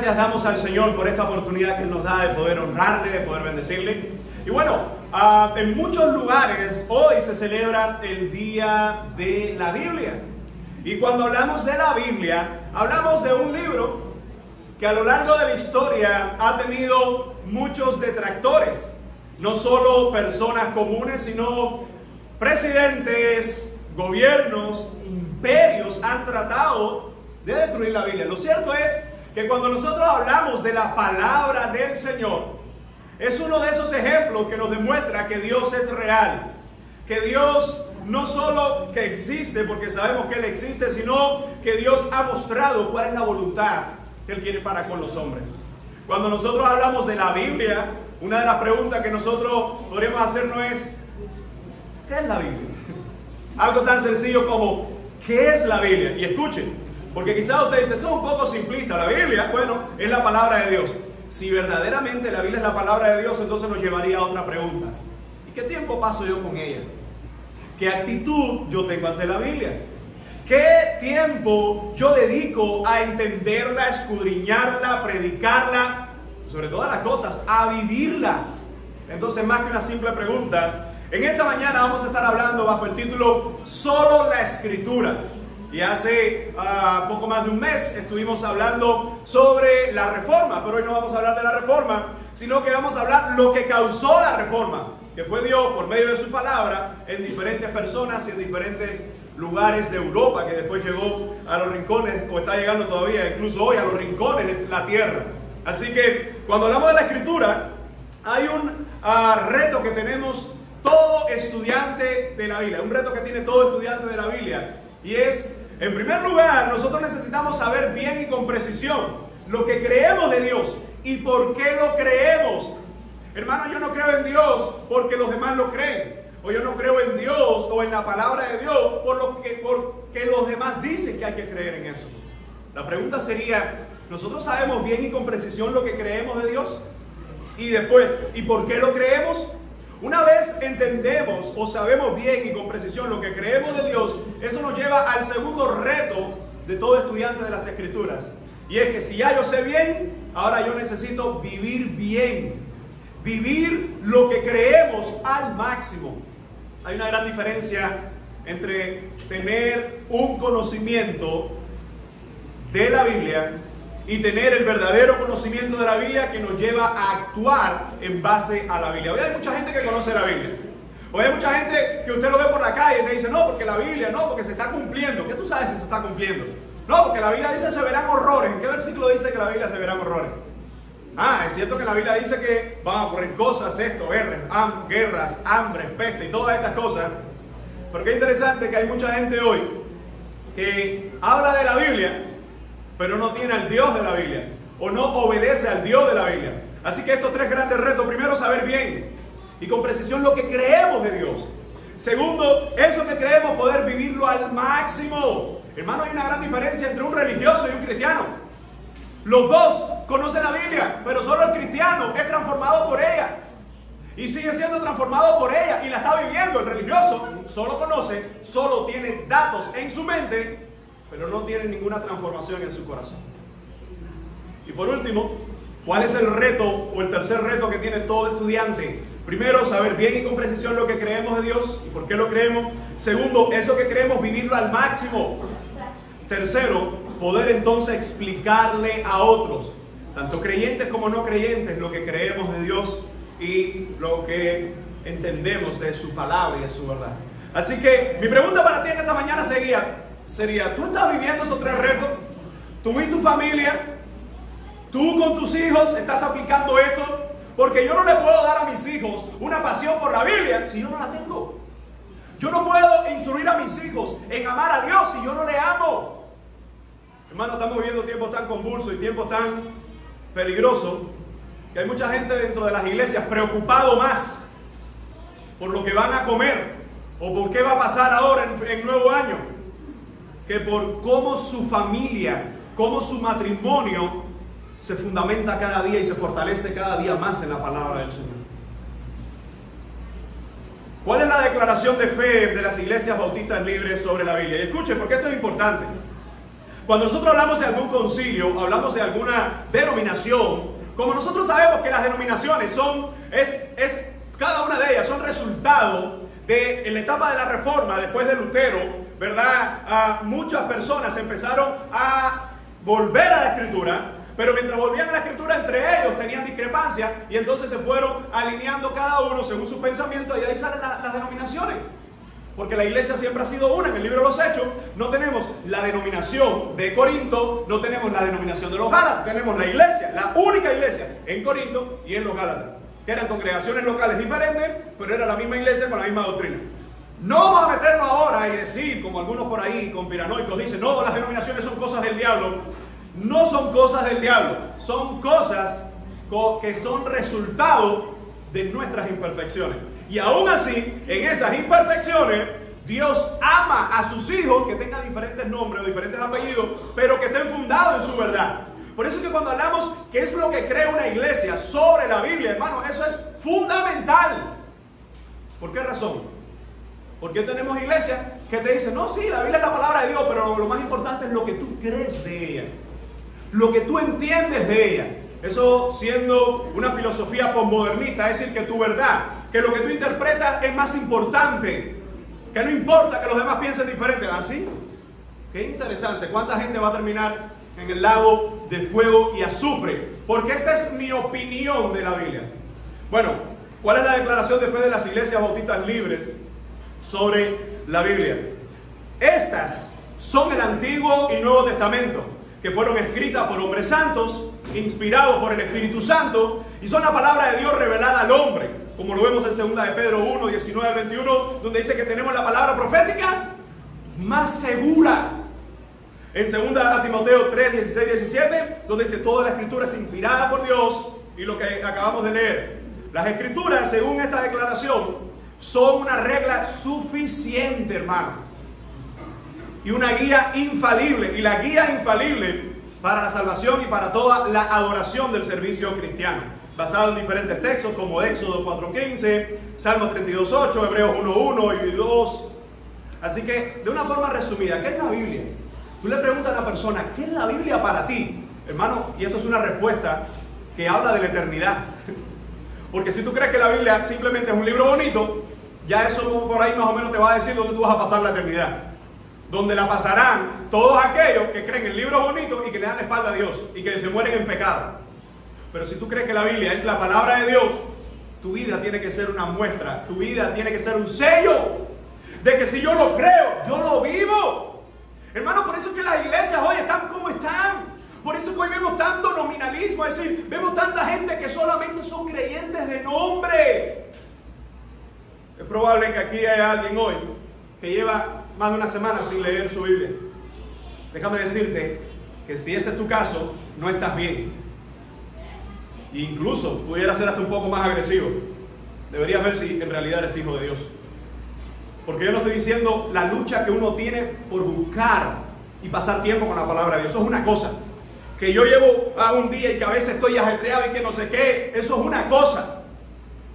gracias damos al Señor por esta oportunidad que Él nos da de poder honrarle, de poder bendecirle. Y bueno, en muchos lugares hoy se celebra el Día de la Biblia. Y cuando hablamos de la Biblia, hablamos de un libro que a lo largo de la historia ha tenido muchos detractores. No solo personas comunes, sino presidentes, gobiernos, imperios han tratado de destruir la Biblia. Lo cierto es que cuando nosotros hablamos de la palabra del Señor, es uno de esos ejemplos que nos demuestra que Dios es real, que Dios no solo que existe, porque sabemos que Él existe, sino que Dios ha mostrado cuál es la voluntad que Él quiere para con los hombres. Cuando nosotros hablamos de la Biblia, una de las preguntas que nosotros podríamos hacernos es: ¿qué es la Biblia? Algo tan sencillo como ¿qué es la Biblia? Y escuchen, porque quizás usted dice, eso es un poco simplista. La Biblia, bueno, es la palabra de Dios. Si verdaderamente la Biblia es la palabra de Dios, entonces nos llevaría a otra pregunta: ¿y qué tiempo paso yo con ella? ¿Qué actitud yo tengo ante la Biblia? ¿Qué tiempo yo dedico a entenderla, a escudriñarla, a predicarla, sobre todas las cosas, a vivirla? Entonces, más que una simple pregunta, en esta mañana vamos a estar hablando bajo el título Solo la Escritura. Y hace poco más de un mes estuvimos hablando sobre la Reforma, pero hoy no vamos a hablar de la Reforma, sino que vamos a hablar lo que causó la Reforma, que fue Dios por medio de su palabra en diferentes personas y en diferentes lugares de Europa, que después llegó a los rincones, o está llegando todavía incluso hoy a los rincones de la tierra. Así que cuando hablamos de la Escritura, hay un reto que tenemos todo estudiante de la Biblia, un reto que tiene todo estudiante de la Biblia, y es, en primer lugar, nosotros necesitamos saber bien y con precisión lo que creemos de Dios y por qué lo creemos. Hermano, yo no creo en Dios porque los demás lo creen, o yo no creo en Dios o en la palabra de Dios porque los demás dicen que hay que creer en eso. La pregunta sería, ¿nosotros sabemos bien y con precisión lo que creemos de Dios? Y después, ¿y por qué lo creemos? Una vez entendemos o sabemos bien y con precisión lo que creemos de Dios, eso nos lleva al segundo reto de todo estudiante de las Escrituras. Y es que si ya yo sé bien, ahora yo necesito vivir bien. Vivir lo que creemos al máximo. Hay una gran diferencia entre tener un conocimiento de la Biblia y tener el verdadero conocimiento de la Biblia que nos lleva a actuar en base a la Biblia. Hoy hay mucha gente que conoce la Biblia. Hoy hay mucha gente que usted lo ve por la calle y te dice, no, porque la Biblia, no, porque se está cumpliendo. ¿Qué tú sabes si se está cumpliendo? No, porque la Biblia dice se verán horrores. ¿En qué versículo dice que la Biblia se verán horrores? Es cierto que la Biblia dice que van a ocurrir cosas, guerras, hambre, peste y todas estas cosas. Pero qué interesante que hay mucha gente hoy que habla de la Biblia, pero no tiene al Dios de la Biblia, o no obedece al Dios de la Biblia. Así que estos tres grandes retos: primero, saber bien y con precisión lo que creemos de Dios. Segundo, eso que creemos, poder vivirlo al máximo. Hermano, hay una gran diferencia entre un religioso y un cristiano. Los dos conocen la Biblia, pero solo el cristiano es transformado por ella y sigue siendo transformado por ella y la está viviendo. El religioso solo conoce, solo tiene datos en su mente, pero no tiene ninguna transformación en su corazón. Y por último, ¿cuál es el reto o el tercer reto que tiene todo estudiante? Primero, saber bien y con precisión lo que creemos de Dios y por qué lo creemos. Segundo, eso que creemos, vivirlo al máximo. Tercero, poder entonces explicarle a otros, tanto creyentes como no creyentes, lo que creemos de Dios y lo que entendemos de su palabra y de su verdad. Así que mi pregunta para ti en esta mañana sería, ¿tú estás viviendo esos tres retos? ¿Tú y tu familia? ¿Tú con tus hijos estás aplicando esto? Porque yo no le puedo dar a mis hijos una pasión por la Biblia si yo no la tengo. Yo no puedo instruir a mis hijos en amar a Dios si yo no le amo. Hermano, estamos viviendo tiempos tan convulsos y tiempos tan peligrosos que hay mucha gente dentro de las iglesias preocupado más por lo que van a comer o por qué va a pasar ahora en nuevo año, que por cómo su familia, cómo su matrimonio se fundamenta cada día y se fortalece cada día más en la palabra del Señor. ¿Cuál es la declaración de fe de las iglesias bautistas libres sobre la Biblia? Y escuchen, porque esto es importante. Cuando nosotros hablamos de algún concilio, hablamos de alguna denominación, como nosotros sabemos que las denominaciones cada una de ellas son resultado de en la etapa de la Reforma, después de Lutero, ¿verdad? Muchas personas empezaron a volver a la Escritura, pero mientras volvían a la Escritura, entre ellos tenían discrepancias y entonces se fueron alineando cada uno según su pensamiento, y ahí salen las denominaciones. Porque la iglesia siempre ha sido una. En el libro de los Hechos no tenemos la denominación de Corinto, no tenemos la denominación de los Gálatas, tenemos la iglesia, la única iglesia en Corinto y en los Gálatas, que eran congregaciones locales diferentes, pero era la misma iglesia con la misma doctrina. No vamos a meternos ahora y decir, como algunos por ahí conspiranoicos dicen, no, las denominaciones son cosas del diablo. No son cosas del diablo, son cosas que son resultado de nuestras imperfecciones. Y aún así, en esas imperfecciones, Dios ama a sus hijos que tengan diferentes nombres o diferentes apellidos, pero que estén fundados en su verdad. Por eso es que cuando hablamos que es lo que crea una iglesia sobre la Biblia, hermano, eso es fundamental. ¿Por qué razón? Porque tenemos iglesias que te dicen, no, sí, la Biblia es la palabra de Dios, pero lo más importante es lo que tú crees de ella, lo que tú entiendes de ella. Eso siendo una filosofía posmodernista, es decir, que tu verdad, que lo que tú interpretas es más importante, que no importa que los demás piensen diferente. ¿Así? Qué interesante. ¿Cuánta gente va a terminar en el lago de fuego y azufre? Porque esta es mi opinión de la Biblia. Bueno, ¿cuál es la declaración de fe de las iglesias bautistas libres sobre la Biblia? Estas son el Antiguo y Nuevo Testamento, que fueron escritas por hombres santos, inspirados por el Espíritu Santo, y son la palabra de Dios revelada al hombre, como lo vemos en 2 de Pedro 1, 19 al 21, donde dice que tenemos la palabra profética más segura. En 2 Timoteo 3, 16, 17, donde dice toda la escritura es inspirada por Dios, y lo que acabamos de leer. Las escrituras, según esta declaración, son una regla suficiente, hermano, y una guía infalible, y la guía infalible para la salvación y para toda la adoración del servicio cristiano, basado en diferentes textos como Éxodo 4:15, Salmo 32:8, Hebreos 1:1 y 2. Así que, de una forma resumida, ¿qué es la Biblia? Tú le preguntas a la persona, ¿qué es la Biblia para ti? Hermano, y esto es una respuesta que habla de la eternidad. Porque si tú crees que la Biblia simplemente es un libro bonito, ya eso por ahí más o menos te va a decir dónde tú vas a pasar la eternidad. Donde la pasarán todos aquellos que creen el libro bonito y que le dan la espalda a Dios y que se mueren en pecado. Pero si tú crees que la Biblia es la palabra de Dios, tu vida tiene que ser una muestra, tu vida tiene que ser un sello de que si yo lo creo, yo lo vivo. Hermano, por eso es que las iglesias hoy están como están. Por eso que hoy vemos tanto nominalismo, es decir, vemos tanta gente que solamente son creyentes de nombre. Es probable que aquí haya alguien hoy que lleva más de una semana sin leer su Biblia. Déjame decirte que si ese es tu caso, no estás bien. E incluso pudiera ser hasta un poco más agresivo. Deberías ver si en realidad eres hijo de Dios. Porque yo no estoy diciendo la lucha que uno tiene por buscar y pasar tiempo con la palabra de Dios. Eso es una cosa. Que yo llevo a un día y que a veces estoy ajetreado y que no sé qué, eso es una cosa.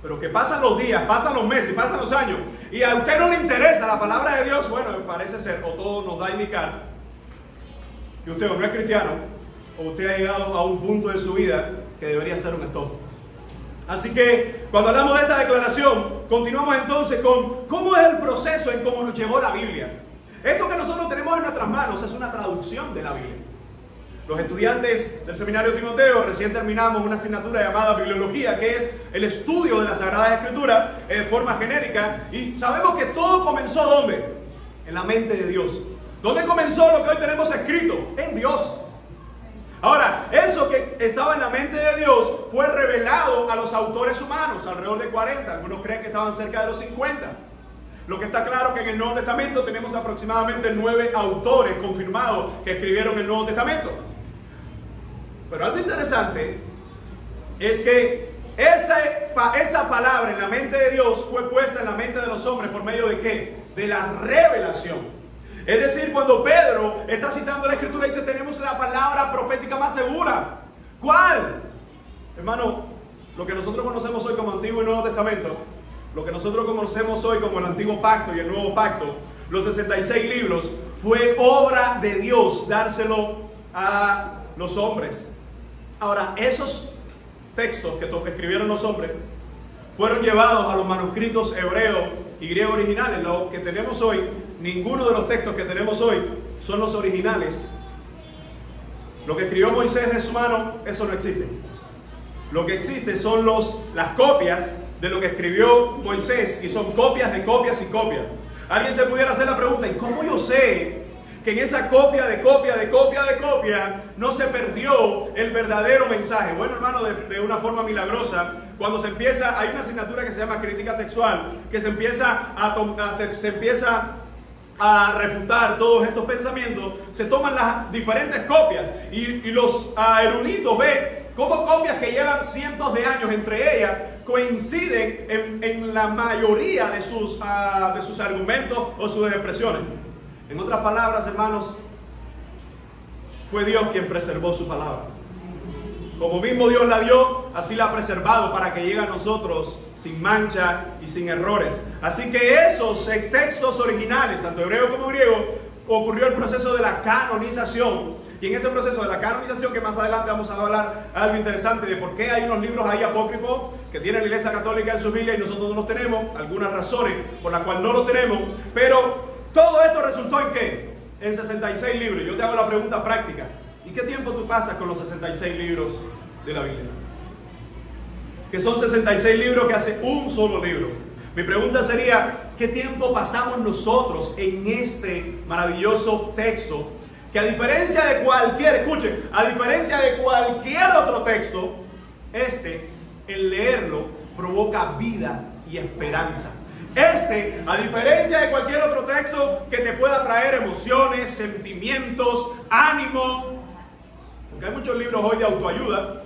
Pero que pasan los días, pasan los meses, pasan los años y a usted no le interesa la palabra de Dios, bueno, parece ser, o todo nos da a indicar que usted o no es cristiano o usted ha llegado a un punto de su vida que debería ser un stop. Así que cuando hablamos de esta declaración, continuamos entonces con cómo es el proceso en cómo nos llegó la Biblia. Esto que nosotros tenemos en nuestras manos es una traducción de la Biblia. Los estudiantes del seminario Timoteo recién terminamos una asignatura llamada Bibliología, que es el estudio de las Sagradas Escrituras en forma genérica, y sabemos que todo comenzó ¿dónde? En la mente de Dios. ¿Dónde comenzó lo que hoy tenemos escrito? En Dios. Ahora, eso que estaba en la mente de Dios fue revelado a los autores humanos, alrededor de 40, algunos creen que estaban cerca de los 50. Lo que está claro que en el Nuevo Testamento tenemos aproximadamente 9 autores confirmados que escribieron el Nuevo Testamento. Pero algo interesante es que esa palabra en la mente de Dios fue puesta en la mente de los hombres por medio de ¿qué? De la revelación. Es decir, cuando Pedro está citando la Escritura y dice tenemos la palabra profética más segura. ¿Cuál? Hermano, lo que nosotros conocemos hoy como Antiguo y Nuevo Testamento, lo que nosotros conocemos hoy como el Antiguo Pacto y el Nuevo Pacto, los 66 libros, fue obra de Dios dárselo a los hombres. Ahora, esos textos que escribieron los hombres fueron llevados a los manuscritos hebreo y griego originales. Lo que tenemos hoy, ninguno de los textos que tenemos hoy son los originales. Lo que escribió Moisés de su mano, eso no existe. Lo que existe son las copias de lo que escribió Moisés, y son copias de copias y copias. Alguien se pudiera hacer la pregunta: ¿y cómo yo sé que en esa copia de copia de copia de copia no se perdió el verdadero mensaje? Bueno, hermano, de una forma milagrosa, cuando se empieza, hay una asignatura que se llama crítica textual, que se empieza a refutar todos estos pensamientos. Se toman las diferentes copias y los eruditos ven cómo copias que llevan cientos de años entre ellas coinciden en la mayoría de sus argumentos o sus expresiones. En otras palabras, hermanos, fue Dios quien preservó su palabra. Como mismo Dios la dio, así la ha preservado para que llegue a nosotros sin mancha y sin errores. Así que esos textos originales, tanto hebreo como griego, ocurrió el proceso de la canonización. Y en ese proceso de la canonización, que más adelante vamos a hablar algo interesante de por qué hay unos libros ahí apócrifos que tiene la Iglesia Católica en su Biblia y nosotros no los tenemos, algunas razones por las cuales no los tenemos, pero todo esto resultó en ¿qué? En 66 libros. Yo te hago la pregunta práctica: ¿y qué tiempo tú pasas con los 66 libros de la Biblia? Que son 66 libros que hace un solo libro. Mi pregunta sería: ¿qué tiempo pasamos nosotros en este maravilloso texto? Que a diferencia de cualquier otro texto, el leerlo provoca vida y esperanza. A diferencia de cualquier otro texto que te pueda traer emociones, sentimientos, ánimo, porque hay muchos libros hoy de autoayuda,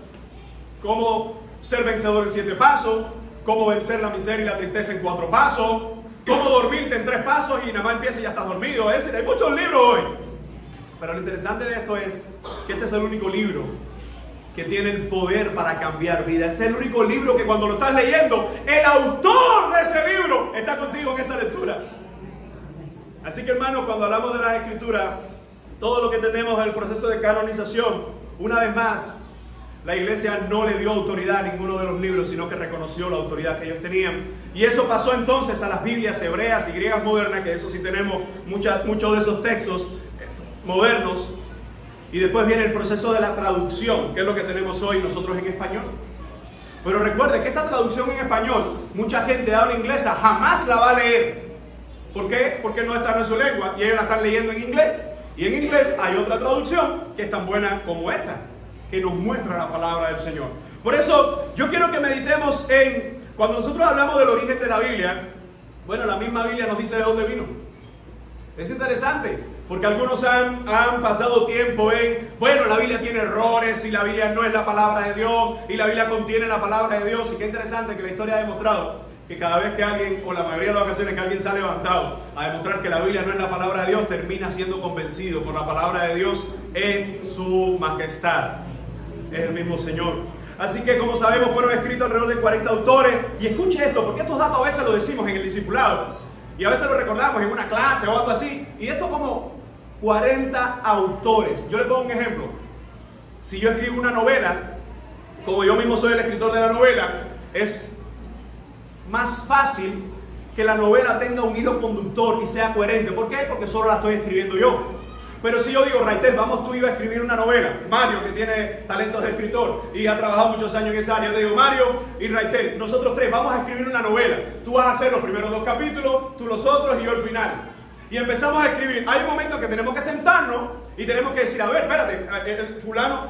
como ser vencedor en 7 pasos, cómo vencer la miseria y la tristeza en 4 pasos, cómo dormirte en 3 pasos y nada más empieza y ya estás dormido. Es decir, hay muchos libros hoy. Pero lo interesante de esto es que este es el único libro que tiene el poder para cambiar vidas. Es el único libro que cuando lo estás leyendo, el autor de ese libro está contigo en esa lectura. Así que, hermanos, cuando hablamos de las Escrituras, todo lo que tenemos en el proceso de canonización, una vez más, la iglesia no le dio autoridad a ninguno de los libros, sino que reconoció la autoridad que ellos tenían. Y eso pasó entonces a las Biblias hebreas y griegas modernas, que eso sí tenemos muchos de esos textos modernos. Y después viene el proceso de la traducción, que es lo que tenemos hoy nosotros en español. Pero recuerde que esta traducción en español, mucha gente de habla inglesa jamás la va a leer. ¿Por qué? Porque no está en su lengua y ellos la están leyendo en inglés. Y en inglés hay otra traducción que es tan buena como esta, que nos muestra la palabra del Señor. Por eso yo quiero que meditemos cuando nosotros hablamos del origen de la Biblia. Bueno, la misma Biblia nos dice de dónde vino. Es interesante, porque algunos han pasado tiempo bueno, la Biblia tiene errores y la Biblia no es la palabra de Dios y la Biblia contiene la palabra de Dios. Y qué interesante que la historia ha demostrado que cada vez que alguien, o la mayoría de las ocasiones que alguien se ha levantado a demostrar que la Biblia no es la palabra de Dios, termina siendo convencido por la palabra de Dios en su majestad. Es el mismo Señor. Así que, como sabemos, fueron escritos alrededor de 40 autores. Y escuche esto, porque estos datos a veces lo decimos en el discipulado y a veces lo recordamos en una clase o algo así. Y esto como 40 autores. Yo le pongo un ejemplo. Si yo escribo una novela, como yo mismo soy el escritor de la novela, es más fácil que la novela tenga un hilo conductor y sea coherente. ¿Por qué? Porque solo la estoy escribiendo yo. Pero si yo digo, Raitel, vamos tú y yo a escribir una novela, Mario, que tiene talentos de escritor y ha trabajado muchos años en esa área, yo digo, Mario y Raitel, nosotros tres vamos a escribir una novela. Tú vas a hacer los primeros 2 capítulos, tú los otros y yo el final. Y empezamos a escribir. Hay un momento que tenemos que sentarnos y tenemos que decir, a ver, espérate, el fulano,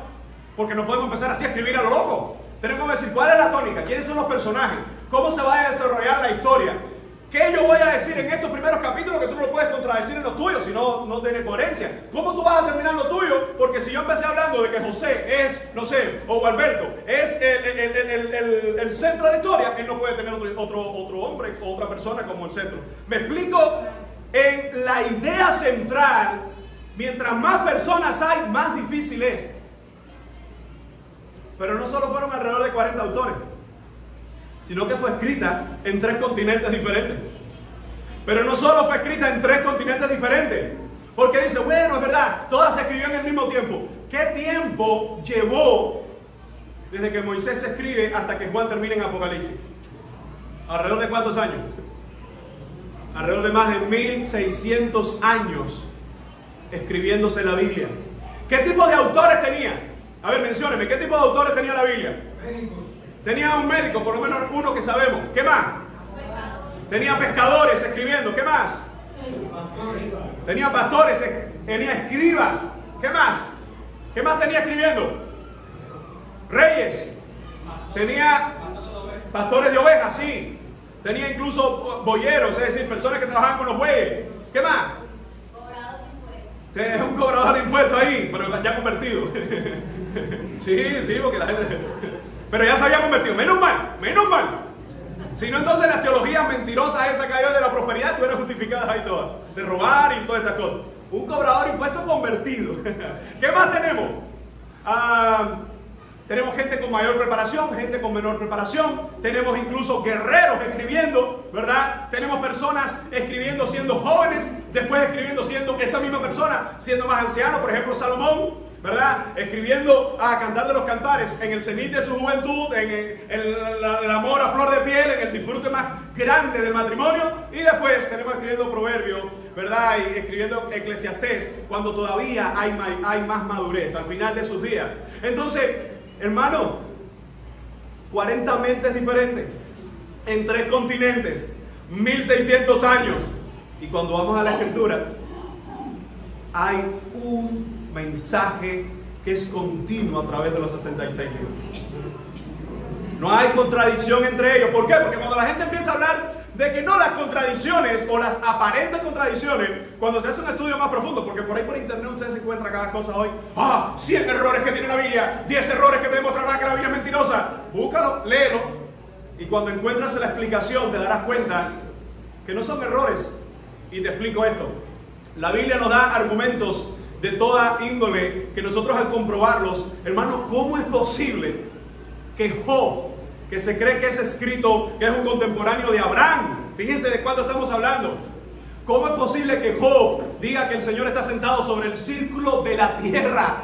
porque no podemos empezar así a escribir a lo loco. Tenemos que decir, ¿cuál es la tónica? ¿Quiénes son los personajes? ¿Cómo se va a desarrollar la historia? ¿Qué yo voy a decir en estos primeros capítulos que tú no lo puedes contradecir en los tuyos, si no, no tiene coherencia? ¿Cómo tú vas a terminar lo tuyo? Porque si yo empecé hablando de que José es, no sé, o Gualberto, es el centro de la historia, él no puede tener otro hombre o otra persona como el centro. ¿Me explico? En la idea central, mientras más personas hay, más difícil es. Pero no solo fueron alrededor de 40 autores, sino que fue escrita en 3 continentes diferentes. Pero no solo fue escrita en 3 continentes diferentes. Porque dice, bueno, es verdad, todas se escribió en el mismo tiempo. ¿Qué tiempo llevó desde que Moisés se escribe hasta que Juan termina en Apocalipsis? ¿Alrededor de cuántos años? Alrededor de más de 1600 años escribiéndose la Biblia. ¿Qué tipo de autores tenía? A ver, mencióneme, ¿qué tipo de autores tenía la Biblia? Médicos. Tenía un médico, por lo menos uno que sabemos. ¿Qué más? Tenía pescadores escribiendo. ¿Qué más? Tenía pastores, tenía escribas. ¿Qué más? ¿Qué más tenía escribiendo? Reyes. Tenía pastores de ovejas, sí. Tenía incluso boyeros, es decir, personas que trabajaban con los bueyes. ¿Qué más? Tenía un cobrador de impuestos ahí, pero ya convertido. Sí, porque la gente... Pero ya se había convertido. Menos mal, menos mal. Si no, entonces las teologías mentirosas esas que hay de la prosperidad estuvieran justificadas ahí todas. De robar y todas estas cosas. Un cobrador de impuestos convertido. ¿Qué más tenemos? Tenemos gente con mayor preparación, gente con menor preparación. Tenemos incluso guerreros escribiendo, ¿verdad? Tenemos personas escribiendo siendo jóvenes, después escribiendo siendo esa misma persona, siendo más anciano. Por ejemplo, Salomón, ¿verdad? Escribiendo a Cantar de los Cantares en el cenit de su juventud, en el amor a flor de piel, en el disfrute más grande del matrimonio. Y después tenemos escribiendo Proverbios, ¿verdad? Y escribiendo Eclesiastés, cuando todavía hay más madurez al final de sus días. Entonces, hermano, 40 mentes diferentes en 3 continentes, 1600 años. Y cuando vamos a la Escritura, hay un mensaje que es continuo a través de los 66 libros. No hay contradicción entre ellos. ¿Por qué? Porque cuando la gente empieza a hablar de que no, las contradicciones o las aparentes contradicciones, cuando se hace un estudio más profundo, porque por ahí por internet ustedes se encuentran cada cosa hoy, 100 errores que tiene la Biblia, 10 errores que te demostrarán que la Biblia es mentirosa. Búscalo, léelo, y cuando encuentras la explicación te darás cuenta que no son errores. Y te explico esto. La Biblia nos da argumentos de toda índole que nosotros al comprobarlos, hermano, ¿cómo es posible que Job, que se cree que es escrito, que es un contemporáneo de Abraham, fíjense de cuánto estamos hablando, cómo es posible que Job diga que el Señor está sentado sobre el círculo de la tierra?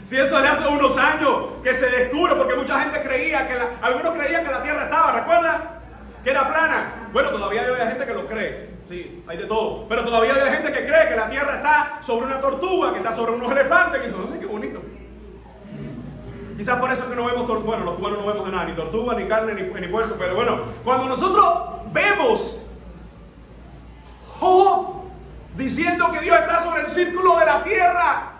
Si eso de hace unos años que se descubre, porque mucha gente creía que algunos creían que la tierra estaba, ¿recuerda? Que era plana. Bueno, todavía hay gente que lo cree. Sí, hay de todo. Pero todavía hay gente que cree que la tierra está sobre una tortuga, que está sobre unos elefantes, que no sé qué bonito. Quizás por eso que no vemos, bueno, los cubanos no vemos de nada, ni tortuga, ni carne, ni puerco. Pero bueno, cuando nosotros vemos Job diciendo que Dios está sobre el círculo de la tierra,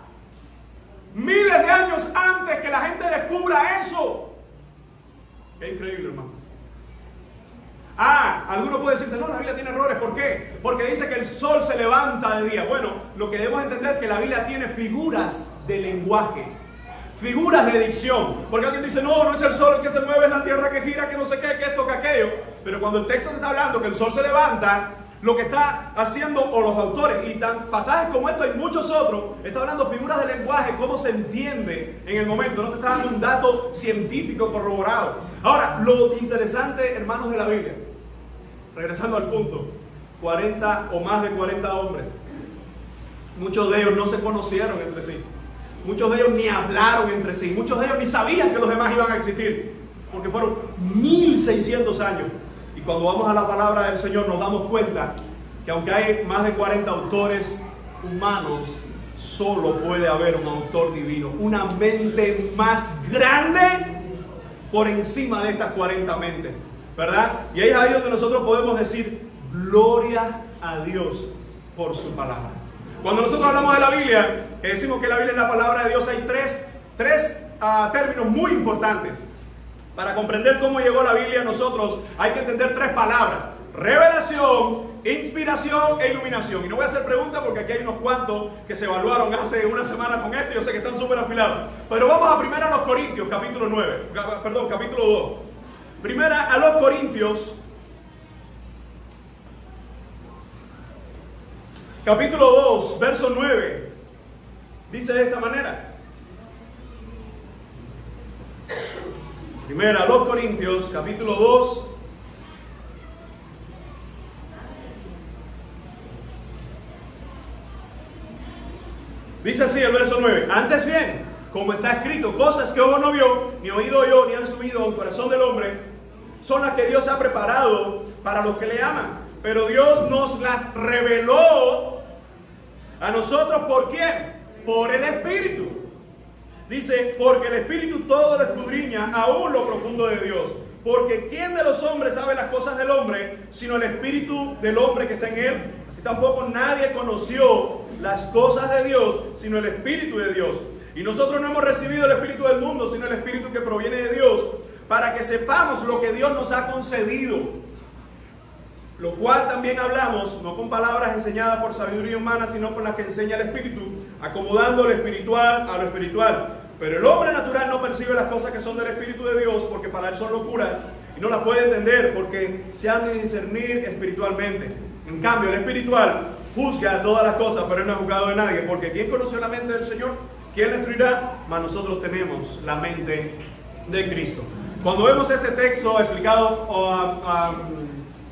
miles de años antes que la gente descubra eso. Qué increíble, hermano. Alguno puede decirte, no, la Biblia tiene errores. ¿Por qué? Porque dice que el sol se levanta de día. Bueno, lo que debemos entender es que la Biblia tiene figuras de lenguaje, figuras de dicción. Porque alguien dice, no, no es el sol el que se mueve, es la tierra que gira, que no sé qué, que esto, que aquello. Pero cuando el texto se está hablando que el sol se levanta, lo que está haciendo, o los autores, y tan pasajes como esto hay muchos otros, está hablando figuras de lenguaje, cómo se entiende en el momento. No te está dando un dato científico corroborado. Ahora, lo interesante, hermanos, de la Biblia, regresando al punto, 40 o más de 40 hombres, muchos de ellos no se conocieron entre sí, muchos de ellos ni hablaron entre sí, muchos de ellos ni sabían que los demás iban a existir, porque fueron 1600 años. Y cuando vamos a la palabra del Señor nos damos cuenta que aunque hay más de 40 autores humanos, solo puede haber un autor divino, una mente más grande por encima de estas 40 mentes, ¿verdad? Y ahí es ahí donde nosotros podemos decir gloria a Dios por su palabra. Cuando nosotros hablamos de la Biblia, que decimos que la Biblia es la palabra de Dios, hay tres términos muy importantes. Para comprender cómo llegó la Biblia a nosotros hay que entender 3 palabras: revelación, inspiración e iluminación. Y no voy a hacer preguntas porque aquí hay unos cuantos que se evaluaron hace una semana con esto y yo sé que están súper afilados. Pero vamos a primera a los Corintios, capítulo 2. Primera a los Corintios, capítulo 2, verso 9. Dice de esta manera. Primera a los Corintios, capítulo 2, Dice así el verso 9. Antes bien, como está escrito, cosas que ojo no vio, ni oído yo, ni han subido al corazón del hombre, son las que Dios ha preparado para los que le aman. Pero Dios nos las reveló a nosotros, ¿por quién? Por el Espíritu. Dice, porque el Espíritu todo lo escudriña, aún lo profundo de Dios. Porque ¿quién de los hombres sabe las cosas del hombre, sino el Espíritu del hombre que está en él? Así tampoco nadie conoció las cosas de Dios, sino el Espíritu de Dios. Y nosotros no hemos recibido el Espíritu del mundo, sino el Espíritu que proviene de Dios, para que sepamos lo que Dios nos ha concedido. Lo cual también hablamos, no con palabras enseñadas por sabiduría humana, sino con las que enseña el Espíritu, acomodando lo espiritual a lo espiritual. Pero el hombre natural no percibe las cosas que son del Espíritu de Dios, porque para él son locura, y no las puede entender, porque se han de discernir espiritualmente. En cambio, el espiritual juzga todas las cosas, pero él no ha juzgado de nadie, porque ¿quién conoció la mente del Señor? ¿Quién le instruirá? Mas nosotros tenemos la mente de Cristo. Cuando vemos este texto explicado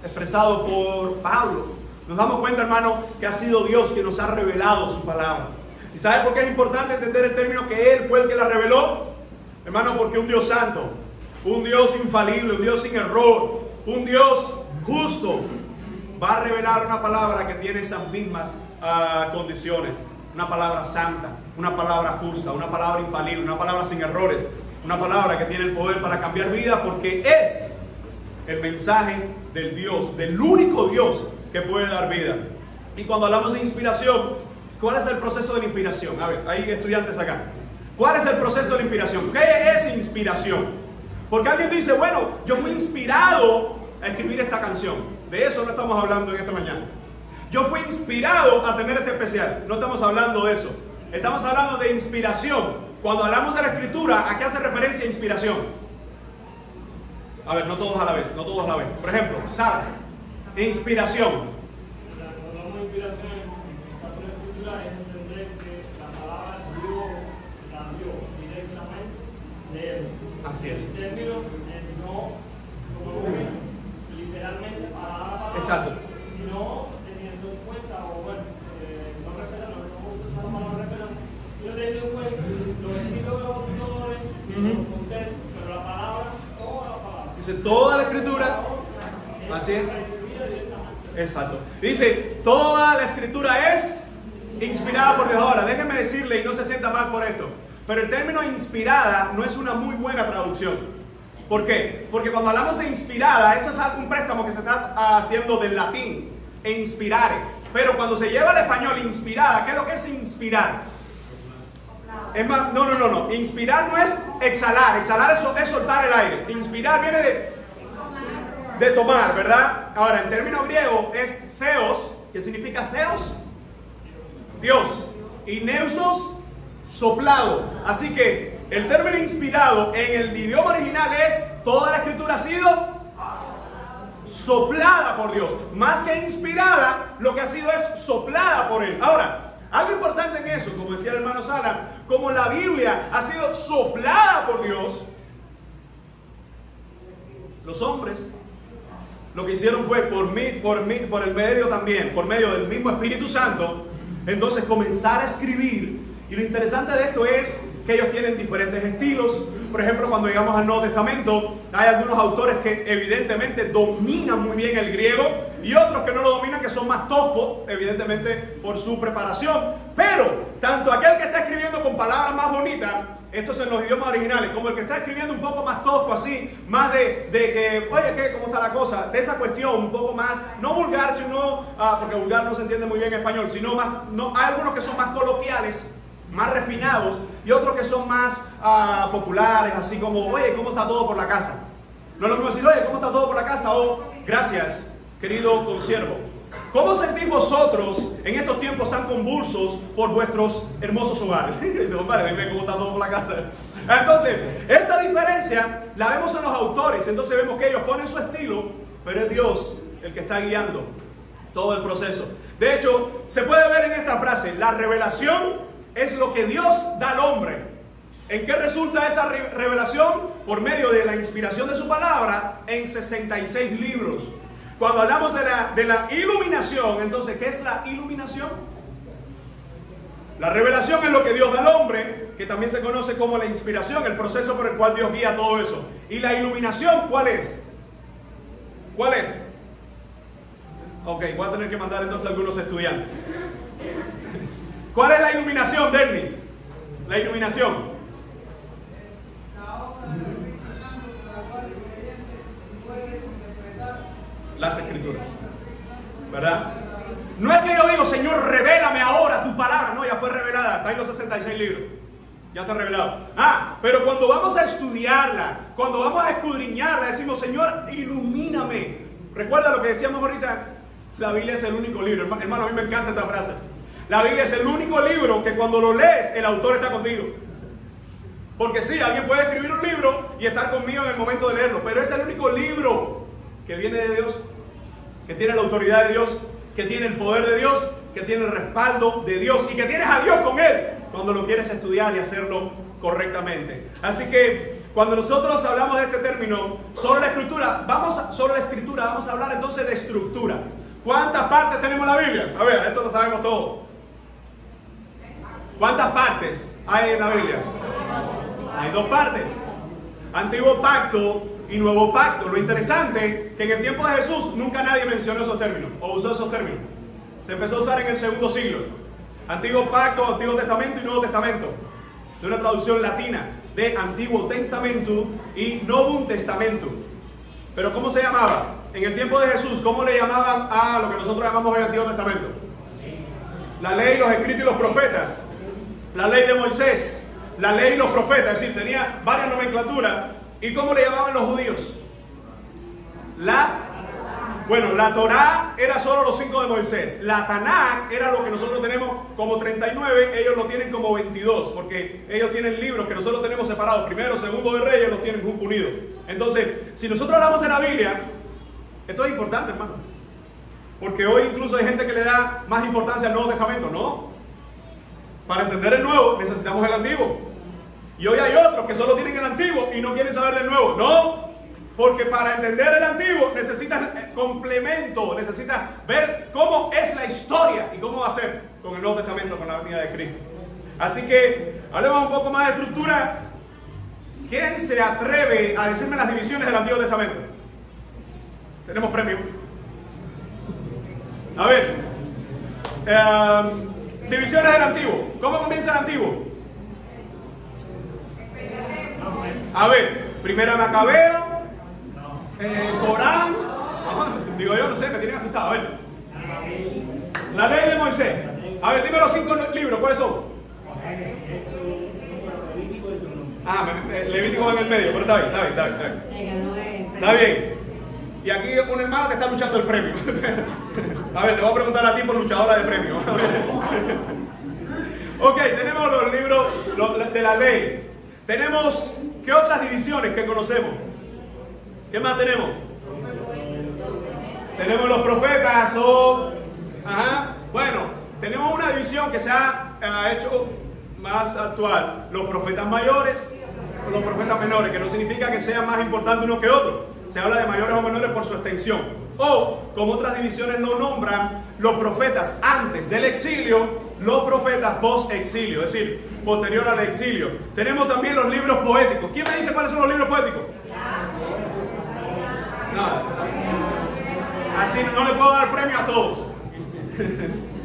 expresado por Pablo, nos damos cuenta, hermano, que ha sido Dios quien nos ha revelado su palabra. ¿Y sabe por qué es importante entender el término que Él fue el que la reveló? Hermano, porque un Dios santo, un Dios infalible, un Dios sin error, un Dios justo, va a revelar una palabra que tiene esas mismas condiciones. Una palabra santa, una palabra justa, una palabra infalible, una palabra sin errores, una palabra que tiene el poder para cambiar vidas, porque es el mensaje del Dios, del único Dios que puede dar vida. Y cuando hablamos de inspiración, ¿cuál es el proceso de la inspiración? A ver, hay estudiantes acá. ¿Cuál es el proceso de la inspiración? ¿Qué es inspiración? Porque alguien dice, bueno, yo fui inspirado a escribir esta canción. De eso no estamos hablando en esta mañana. Yo fui inspirado a tener este especial. No estamos hablando de eso. Estamos hablando de inspiración. Cuando hablamos de la escritura, ¿a qué hace referencia inspiración? A ver, no todos a la vez, no todos a la vez. Por ejemplo, Saras, inspiración. Cuando hablamos de inspiración, en el caso de la escritura, es entender que la palabra Dios la dio directamente de Él. Así es. En términos, no como literalmente palabra, Exacto. sino teniendo en cuenta, o bueno, no respetando, no me gusta usar la palabra respetando, sino teniendo en cuenta los escritos de los autores, los contextos, pero la palabra, toda la palabra. Dice toda la escritura. Así es. Exacto. Dice, toda la escritura es inspirada por Dios. Ahora, déjenme decirle, y no se sienta mal por esto, pero el término inspirada no es una muy buena traducción. ¿Por qué? Porque cuando hablamos de inspirada, esto es un préstamo que se está haciendo del latín, e inspirare. Pero cuando se lleva al español inspirada, ¿qué es lo que es inspirar? Es más, no. Inspirar no es exhalar. Exhalar es soltar el aire. Inspirar viene de tomar, ¿verdad? Ahora, el término griego es theos, que significa theos, Dios, y neusos, soplado. Así que el término inspirado en el idioma original es toda la escritura ha sido soplada por Dios. Más que inspirada, lo que ha sido es soplada por Él. Ahora, algo importante en eso, como decía el hermano Sala, como la Biblia ha sido soplada por Dios, los hombres lo que hicieron fue por el medio también, por medio del mismo Espíritu Santo, entonces comenzar a escribir. Y lo interesante de esto es que ellos tienen diferentes estilos. Por ejemplo, cuando llegamos al Nuevo Testamento, hay algunos autores que evidentemente dominan muy bien el griego y otros que no lo dominan, que son más toscos, evidentemente por su preparación. Pero tanto aquel que está escribiendo con palabras más bonitas, esto es en los idiomas originales, como el que está escribiendo un poco más tosco, así, más de que, oye, ¿qué? ¿Cómo está la cosa? De esa cuestión, un poco más, no vulgar, sino, porque vulgar no se entiende muy bien en español, sino más, no, hay algunos que son más coloquiales, más refinados, y otros que son más populares, así como, oye, ¿cómo está todo por la casa? No es lo mismo decir, oye, ¿cómo está todo por la casa? O, gracias, querido consiervo. ¿Cómo sentís vosotros en estos tiempos tan convulsos por vuestros hermosos hogares? Dice, compadre, dime cómo está todo por la casa. Entonces, esa diferencia la vemos en los autores. Entonces vemos que ellos ponen su estilo, pero es Dios el que está guiando todo el proceso. De hecho, se puede ver en esta frase, la revelación es lo que Dios da al hombre. ¿En qué resulta esa revelación? Por medio de la inspiración de su palabra en 66 libros. Cuando hablamos de la iluminación, entonces, ¿qué es la iluminación? La revelación es lo que Dios da al hombre, que también se conoce como la inspiración, el proceso por el cual Dios guía todo eso. ¿Y la iluminación cuál es? ¿Cuál es? Ok, voy a tener que mandar entonces a algunos estudiantes. ¿Cuál es la iluminación, Bernis? La iluminación. La obra del Espíritu Santo por la cual el creyente puede interpretar Las escrituras. ¿Verdad? No es que yo digo, Señor, revélame ahora tu palabra. No, ya fue revelada. Está en los 66 libros. Ya está revelado. Pero cuando vamos a estudiarla, cuando vamos a escudriñarla, decimos, Señor, ilumíname. Recuerda lo que decíamos ahorita. La Biblia es el único libro. Hermano, a mí me encanta esa frase. La Biblia es el único libro que cuando lo lees, el autor está contigo. Porque sí, alguien puede escribir un libro y estar conmigo en el momento de leerlo, pero es el único libro que viene de Dios, que tiene la autoridad de Dios, que tiene el poder de Dios, que tiene el respaldo de Dios y que tienes a Dios con él cuando lo quieres estudiar y hacerlo correctamente. Así que cuando nosotros hablamos de este término sobre la escritura, vamos a hablar entonces de estructura. ¿Cuántas partes tenemos en la Biblia? A ver, esto lo sabemos todo. ¿Cuántas partes hay en la Biblia? Hay 2 partes. Antiguo pacto y nuevo pacto. Lo interesante es que en el tiempo de Jesús nunca nadie mencionó esos términos o usó esos términos. Se empezó a usar en el segundo siglo. Antiguo pacto, Antiguo Testamento y Nuevo Testamento. De una traducción latina de Antiguo Testamento y Novum Testamento. Pero ¿cómo se llamaba? En el tiempo de Jesús, ¿cómo le llamaban a lo que nosotros llamamos el Antiguo Testamento? La ley, los escritos y los profetas. La ley de Moisés. La ley y los profetas. Es decir, tenía varias nomenclaturas. ¿Y cómo le llamaban los judíos? Bueno, la Torá era solo los 5 de Moisés. La Tanakh era lo que nosotros tenemos como 39. Ellos lo tienen como 22. Porque ellos tienen libros que nosotros tenemos separados. Primero, segundo de Reyes, los tienen unidos. Entonces, si nosotros hablamos de la Biblia, esto es importante, hermano. Porque hoy incluso hay gente que le da más importancia al Nuevo Testamento. No. Para entender el Nuevo necesitamos el Antiguo. Y hoy hay otros que solo tienen el Antiguo y no quieren saber del Nuevo. No. Porque para entender el Antiguo necesitas complemento, necesitas ver cómo es la historia y cómo va a ser con el Nuevo Testamento, con la venida de Cristo. Así que hablemos un poco más de estructura. ¿Quién se atreve a decirme las divisiones del Antiguo Testamento? Tenemos premio. A ver, divisiones del Antiguo. ¿Cómo comienza el Antiguo? A ver, Primera Macabeo. Corán, digo yo, no sé, me tienen asustado. A ver, la ley de Moisés. A ver, dime los 5 libros, ¿cuáles son? Levítico va en el medio, pero está bien. Está bien. Y aquí un hermano que está luchando el premio. A ver, te voy a preguntar a ti por luchadora de premio. Ok, tenemos los libros de la ley. Tenemos, ¿qué otras divisiones que conocemos? ¿Qué más tenemos? Tenemos los profetas bueno, tenemos una división que se ha hecho más actual. Los profetas mayores o los profetas menores, que no significa que sean más importantes uno que otro. Se habla de mayores o menores por su extensión. O, como otras divisiones lo nombran, los profetas antes del exilio, los profetas post-exilio, es decir, posterior al exilio. Tenemos también los libros poéticos. ¿Quién me dice cuáles son los libros poéticos? No, así no le puedo dar premio a todos.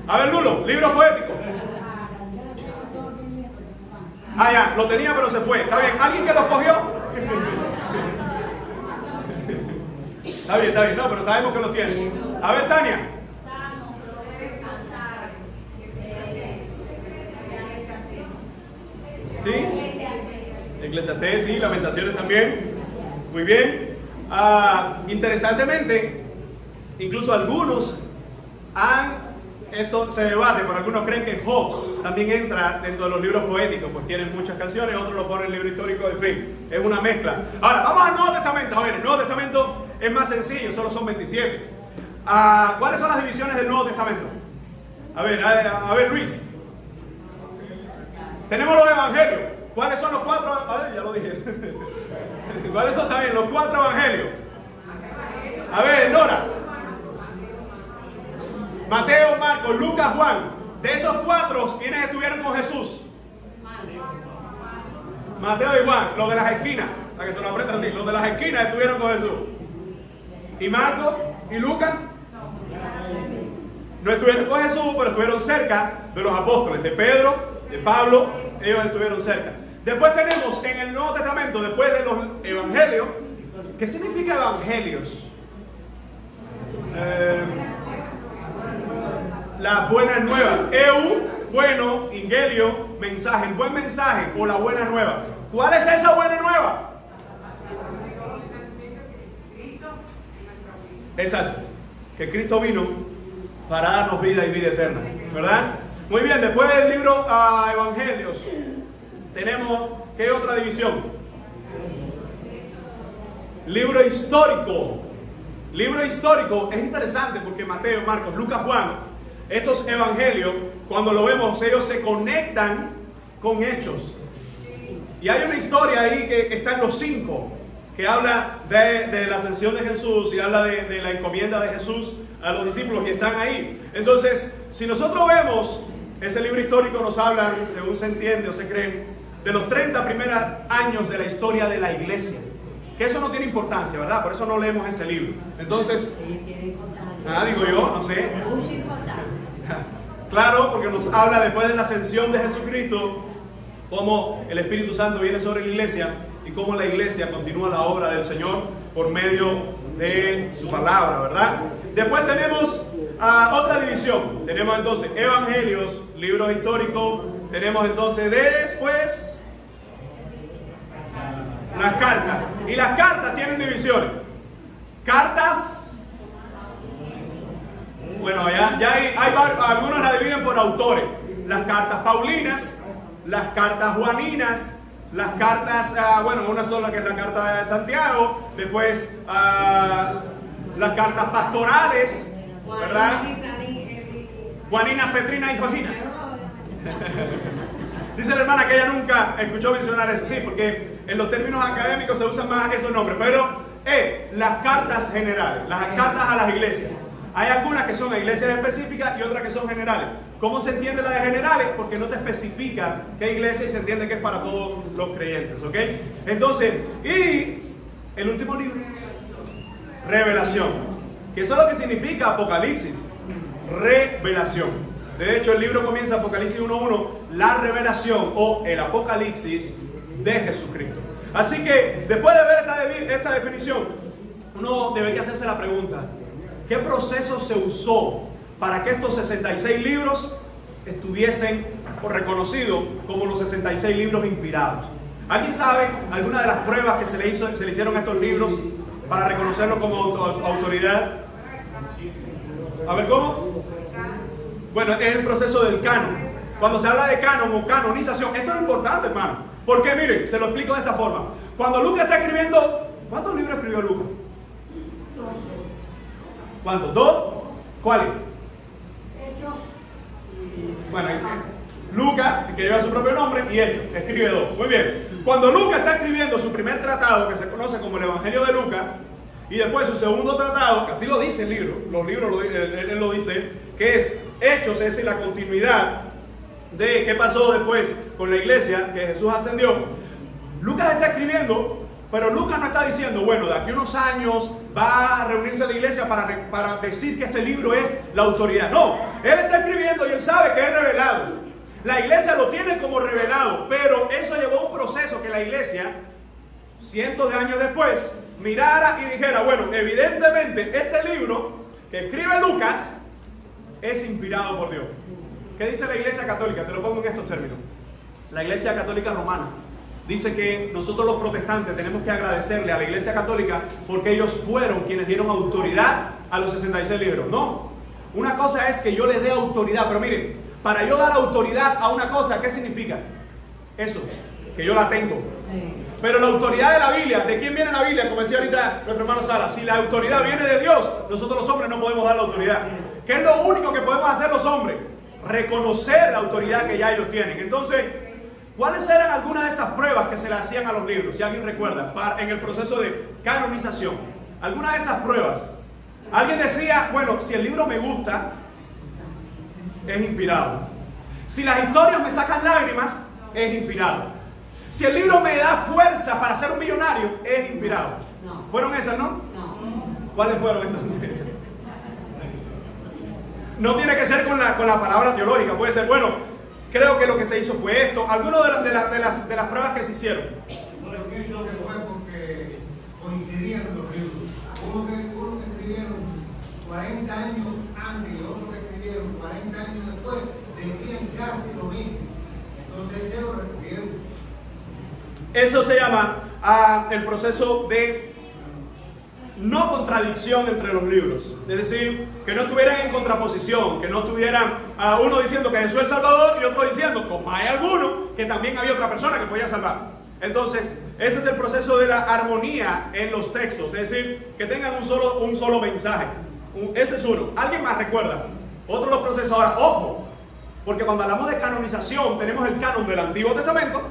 A ver, Lulo, libros poéticos. Ya, lo tenía pero se fue. Está bien, ¿alguien que los cogió? Está bien, no, pero sabemos que los tiene. A ver, Tania. ¿Sí? Eclesiastés, sí, Lamentaciones también. Muy bien. Interesantemente, incluso algunos esto se debate, pero algunos creen que Job también entra dentro de los libros poéticos, pues tienen muchas canciones, otros lo ponen en el libro histórico, en fin, es una mezcla. Ahora, vamos al Nuevo Testamento. A ver, el Nuevo Testamento es más sencillo, solo son 27. ¿Cuáles son las divisiones del Nuevo Testamento? A ver, Luis. Tenemos los evangelios. ¿Cuáles son los 4? A ver, ya lo dije. ¿Cuáles son también los 4 evangelios? A ver, Nora. Mateo, Marcos, Lucas, Juan. De esos 4, ¿quiénes estuvieron con Jesús? Mateo y Juan, los de las esquinas, para que se lo aprendan así, los de las esquinas estuvieron con Jesús. ¿Y Marcos y Lucas? No estuvieron con Jesús, pero estuvieron cerca de los apóstoles, de Pedro, de Pablo, ellos estuvieron cerca. Después tenemos en el Nuevo Testamento, después de los evangelios, ¿qué significa evangelios? Las buenas nuevas. Bueno, ingelio, mensaje, el buen mensaje o la buena nueva. ¿Cuál es esa buena nueva? Exacto, que Cristo vino para darnos vida y vida eterna, ¿verdad? Muy bien, después del libro Evangelios, tenemos, ¿qué otra división? Libro histórico. Libro histórico es interesante porque Mateo, Marcos, Lucas, Juan, estos evangelios, cuando lo vemos, ellos se conectan con hechos. Y hay una historia ahí que está en los 5, que habla de la ascensión de Jesús y habla de la encomienda de Jesús a los discípulos y están ahí. Entonces, si nosotros vemos, ese libro histórico nos habla, según se entiende o se cree, de los 30 primeros años de la historia de la iglesia. Que eso no tiene importancia, ¿verdad? Por eso no leemos ese libro. Entonces, digo yo, no sé. Claro, porque nos habla después de la ascensión de Jesucristo, cómo el Espíritu Santo viene sobre la iglesia y cómo la iglesia continúa la obra del Señor por medio de su palabra, ¿verdad? Después tenemos otra división. Tenemos entonces evangelios, libros históricos. Tenemos entonces después las cartas. Y las cartas tienen divisiones. Cartas. Bueno, ya hay algunos la dividen por autores. Las cartas paulinas, las cartas juaninas, las cartas, una sola que es la carta de Santiago, después las cartas pastorales, ¿verdad? Juanina, Petrina y Jorgina. Dice la hermana que ella nunca escuchó mencionar eso, sí, porque en los términos académicos se usan más esos nombres, pero las cartas generales, las cartas a las iglesias. Hay algunas que son a iglesias específicas y otras que son generales. ¿Cómo se entiende la de generales? Porque no te especifica qué iglesia y se entiende que es para todos los creyentes, ¿ok? Entonces, y el último libro, Revelación, que eso es lo que significa Apocalipsis, revelación. De hecho, el libro comienza Apocalipsis 1.1, la revelación o el Apocalipsis de Jesucristo. Así que, después de ver esta definición, uno debería hacerse la pregunta: ¿qué proceso se usó para que estos 66 libros estuviesen reconocidos como los 66 libros inspirados? ¿Alguien sabe alguna de las pruebas que se le hicieron a estos libros para reconocerlos como autoridad? A ver, ¿cómo? Bueno, es el proceso del canon. Cuando se habla de canon o canonización, esto es importante, hermano. Porque, miren, se lo explico de esta forma. Cuando Lucas está escribiendo, ¿cuántos libros escribió Lucas? ¿Cuántos? ¿2? ¿Cuáles? Hechos. Bueno, Lucas, que lleva su propio nombre, y Hechos, escribe 2. Muy bien. Cuando Lucas está escribiendo su primer tratado, que se conoce como el Evangelio de Lucas, y después su segundo tratado, que así lo dice el libro, los libros él lo dice, que es Hechos, es decir, la continuidad de qué pasó después con la iglesia, que Jesús ascendió. Lucas está escribiendo, pero Lucas no está diciendo, bueno, de aquí a unos años va a reunirse la iglesia para decir que este libro es la autoridad. No, él está escribiendo y él sabe que es revelado. La iglesia lo tiene como revelado, pero eso llevó a un proceso que la iglesia, cientos de años después, mirara y dijera, bueno, evidentemente este libro que escribe Lucas es inspirado por Dios. ¿Qué dice la iglesia católica? Te lo pongo en estos términos. La iglesia católica romana dice que nosotros los protestantes tenemos que agradecerle a la iglesia católica porque ellos fueron quienes dieron autoridad a los 66 libros. No, una cosa es que yo le dé autoridad, pero miren, para yo dar autoridad a una cosa, ¿qué significa? Eso, que yo la tengo. Pero la autoridad de la Biblia, ¿de quién viene la Biblia? Como decía ahorita nuestro hermano Sala, si la autoridad viene de Dios, nosotros los hombres no podemos dar la autoridad. ¿Qué es lo único que podemos hacer los hombres? Reconocer la autoridad que ya ellos tienen. Entonces, ¿cuáles eran algunas de esas pruebas que se le hacían a los libros? Si alguien recuerda, en el proceso de canonización. Algunas de esas pruebas. Alguien decía, bueno, si el libro me gusta, es inspirado. Si las historias me sacan lágrimas, es inspirado. Si el libro me da fuerza para ser un millonario, es inspirado. No. ¿Fueron esas, no? No. ¿Cuáles fueron entonces? No tiene que ser con la palabra teológica. Puede ser, bueno, creo que lo que se hizo fue esto. Algunas de las pruebas que se hicieron. Yo pienso que fue porque coincidían los libros. Uno que escribieron 40 años antes y otro que escribieron 40 años después decían casi lo mismo. Entonces se lo recogieron. Eso se llama el proceso de no contradicción entre los libros. Es decir, que no estuvieran en contraposición, que no estuvieran uno diciendo que Jesús es el Salvador y otro diciendo, como hay alguno, que también había otra persona que podía salvar. Entonces, ese es el proceso de la armonía en los textos. Es decir, que tengan un solo mensaje. Ese es uno. ¿Alguien más recuerda? Otro de los procesos. Ahora, ojo, porque cuando hablamos de canonización, tenemos el canon del Antiguo Testamento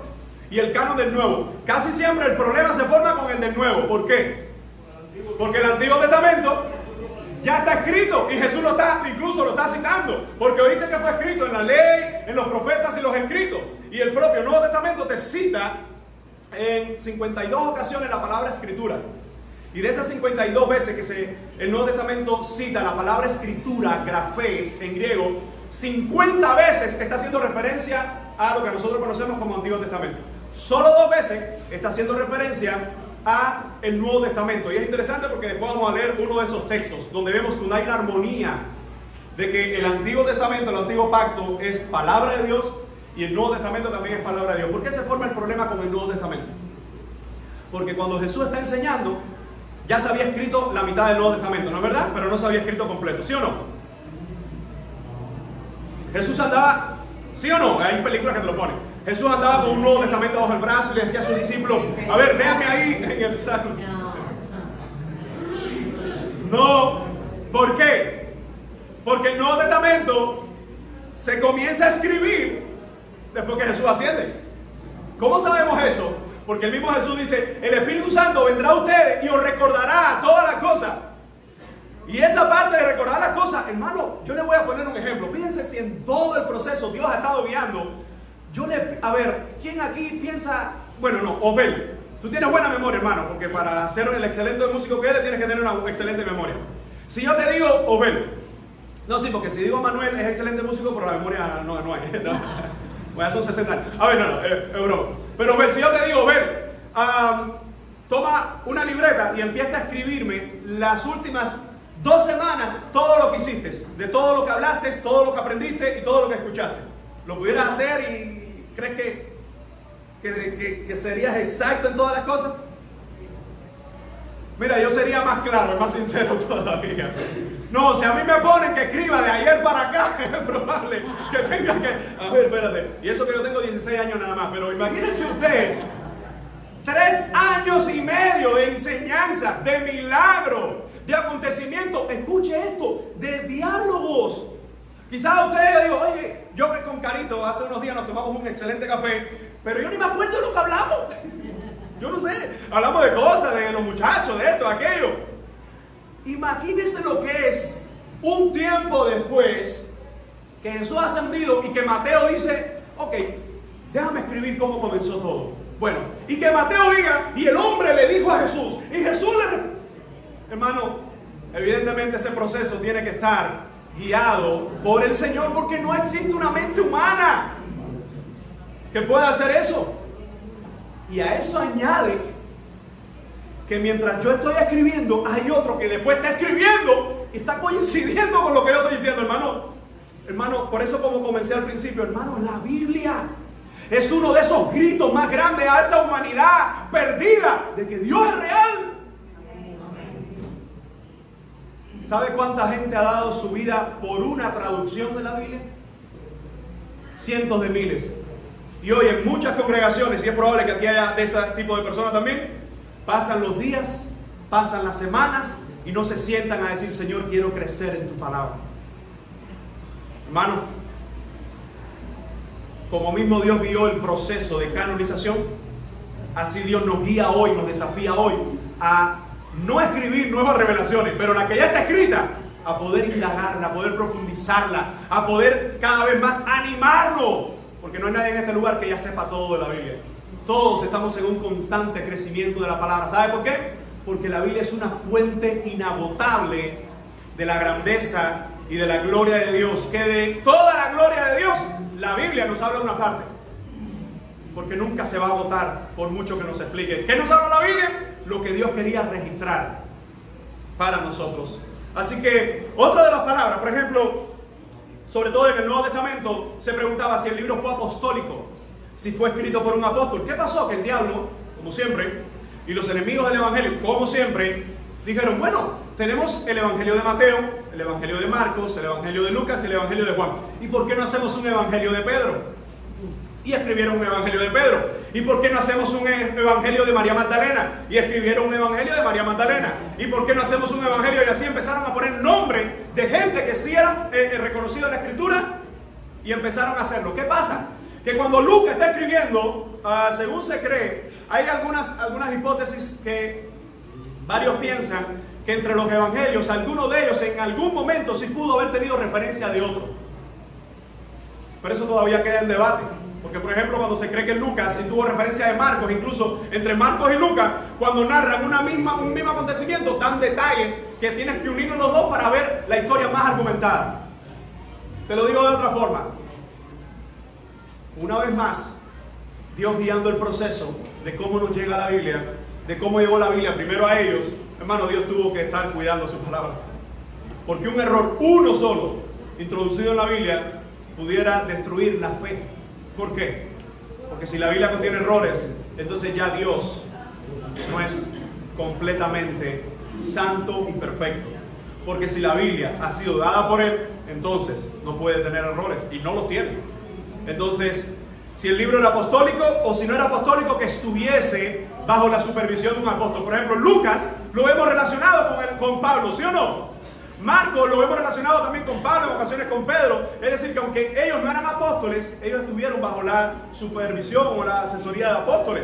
y el canon del Nuevo. Casi siempre el problema se forma con el del Nuevo. ¿Por qué? Porque el Antiguo Testamento ya está escrito y Jesús incluso lo está citando. Porque oíste que fue escrito en la ley, en los profetas y los escritos. Y el propio Nuevo Testamento te cita en 52 ocasiones la palabra escritura. Y de esas 52 veces que el Nuevo Testamento cita la palabra escritura, grafé en griego, 50 veces está haciendo referencia a lo que nosotros conocemos como Antiguo Testamento. Solo 2 veces está haciendo referencia a el Nuevo Testamento. Y es interesante porque después vamos a leer uno de esos textos donde vemos que hay una armonía de que el Antiguo Testamento, el Antiguo Pacto es palabra de Dios y el Nuevo Testamento también es palabra de Dios. ¿Por qué se forma el problema con el Nuevo Testamento? Porque cuando Jesús está enseñando, ya se había escrito la mitad del Nuevo Testamento, ¿no es verdad? Pero no se había escrito completo, ¿sí o no? Jesús andaba, ¿sí o no? Hay películas que te lo ponen. Jesús andaba con un Nuevo Testamento bajo el brazo y le decía a sus discípulos, a ver, véanme ahí en el salmo. No, ¿por qué? Porque el Nuevo Testamento se comienza a escribir después que Jesús asciende. ¿Cómo sabemos eso? Porque el mismo Jesús dice, el Espíritu Santo vendrá a ustedes y os recordará todas las cosas. Y esa parte de recordar las cosas, hermano, yo le voy a poner un ejemplo. Fíjense si en todo el proceso Dios ha estado guiando. A ver, ¿quién aquí piensa? Bueno, no, Osbel, tú tienes buena memoria, hermano, porque para ser el excelente músico que eres tienes que tener una excelente memoria. Si yo te digo, Osbel, no, sí, porque si digo Manuel es excelente músico, pero la memoria no hay. No. Bueno, son 60 años. A ver, no, es broma. Pero Osbel, si yo te digo, Osbel, toma una libreta y empieza a escribirme las últimas 2 semanas todo lo que hiciste, de todo lo que hablaste, todo lo que aprendiste y todo lo que escuchaste. ¿Lo pudieras hacer y crees que serías exacto en todas las cosas? Mira, yo sería más claro y más sincero todavía. No, si a mí me ponen que escriba de ayer para acá, es probable que tenga que... A ver, espérate. Y eso que yo tengo 16 años nada más, pero imagínense usted 3 años y medio de enseñanza, de milagro, de acontecimiento. Escuche esto, de diálogos. Quizás ustedes digan, oye, yo que con Carito hace unos días nos tomamos un excelente café, pero yo ni me acuerdo de lo que hablamos. Yo no sé, hablamos de cosas, de los muchachos, de esto, de aquello. Imagínense lo que es un tiempo después que Jesús ha ascendido y que Mateo dice, ok, déjame escribir cómo comenzó todo. Bueno, y que Mateo diga, y el hombre le dijo a Jesús, y Jesús hermano, evidentemente ese proceso tiene que estar guiado por el Señor, porque no existe una mente humana que pueda hacer eso. Y a eso añade que mientras yo estoy escribiendo, hay otro que después está escribiendo y está coincidiendo con lo que yo estoy diciendo, hermano, por eso como comencé al principio, hermano, la Biblia es uno de esos gritos más grandes a esta humanidad perdida de que Dios es real. ¿Sabe cuánta gente ha dado su vida por una traducción de la Biblia? Cientos de miles. Y hoy en muchas congregaciones, y es probable que aquí haya de ese tipo de personas también, pasan los días, pasan las semanas y no se sientan a decir, Señor, quiero crecer en tu palabra. Hermano, como mismo Dios guió el proceso de canonización, así Dios nos guía hoy, nos desafía hoy a no escribir nuevas revelaciones, pero la que ya está escrita, a poder indagarla, a poder profundizarla, a poder cada vez más animarnos, porque no hay nadie en este lugar que ya sepa todo de la Biblia. Todos estamos en un constante crecimiento de la palabra. ¿Sabe por qué? Porque la Biblia es una fuente inagotable de la grandeza y de la gloria de Dios, que de toda la gloria de Dios, la Biblia nos habla una parte, porque nunca se va a agotar por mucho que nos explique. ¿Qué nos habla la Biblia? Lo que Dios quería registrar para nosotros. Así que, otra de las palabras, por ejemplo, sobre todo en el Nuevo Testamento, se preguntaba si el libro fue apostólico, si fue escrito por un apóstol. ¿Qué pasó? Que el diablo, como siempre, y los enemigos del Evangelio, como siempre, dijeron, bueno, tenemos el Evangelio de Mateo, el Evangelio de Marcos, el Evangelio de Lucas y el Evangelio de Juan. ¿Y por qué no hacemos un Evangelio de Pedro? Y escribieron un Evangelio de Pedro. ¿Y por qué no hacemos un Evangelio de María Magdalena? Y escribieron un Evangelio de María Magdalena. ¿Y por qué no hacemos un Evangelio? Y así empezaron a poner nombre de gente que sí eran reconocidos en la Escritura, y empezaron a hacerlo. ¿Qué pasa? Que cuando Lucas está escribiendo, según se cree, hay algunas hipótesis que varios piensan que entre los evangelios, alguno de ellos en algún momento sí pudo haber tenido referencia de otro. Pero eso todavía queda en debate. Porque, por ejemplo, cuando se cree que Lucas sí tuvo referencia de Marcos, incluso entre Marcos y Lucas, cuando narran un mismo acontecimiento, dan detalles que tienes que unirlos los dos para ver la historia más argumentada. Te lo digo de otra forma. Una vez más, Dios guiando el proceso de cómo nos llega la Biblia, de cómo llegó la Biblia primero a ellos, hermano, Dios tuvo que estar cuidando sus palabras. Porque un error, uno solo, introducido en la Biblia, pudiera destruir la fe. ¿Por qué? Porque si la Biblia contiene errores, entonces ya Dios no es completamente santo y perfecto. Porque si la Biblia ha sido dada por Él, entonces no puede tener errores, y no los tiene. Entonces, si el libro era apostólico o si no era apostólico, que estuviese bajo la supervisión de un apóstol. Por ejemplo, Lucas lo vemos relacionado con Pablo, ¿sí o no? Marcos lo vemos relacionado también con Pablo, en ocasiones con Pedro. Es decir, que aunque ellos no eran apóstoles, ellos estuvieron bajo la supervisión o la asesoría de apóstoles.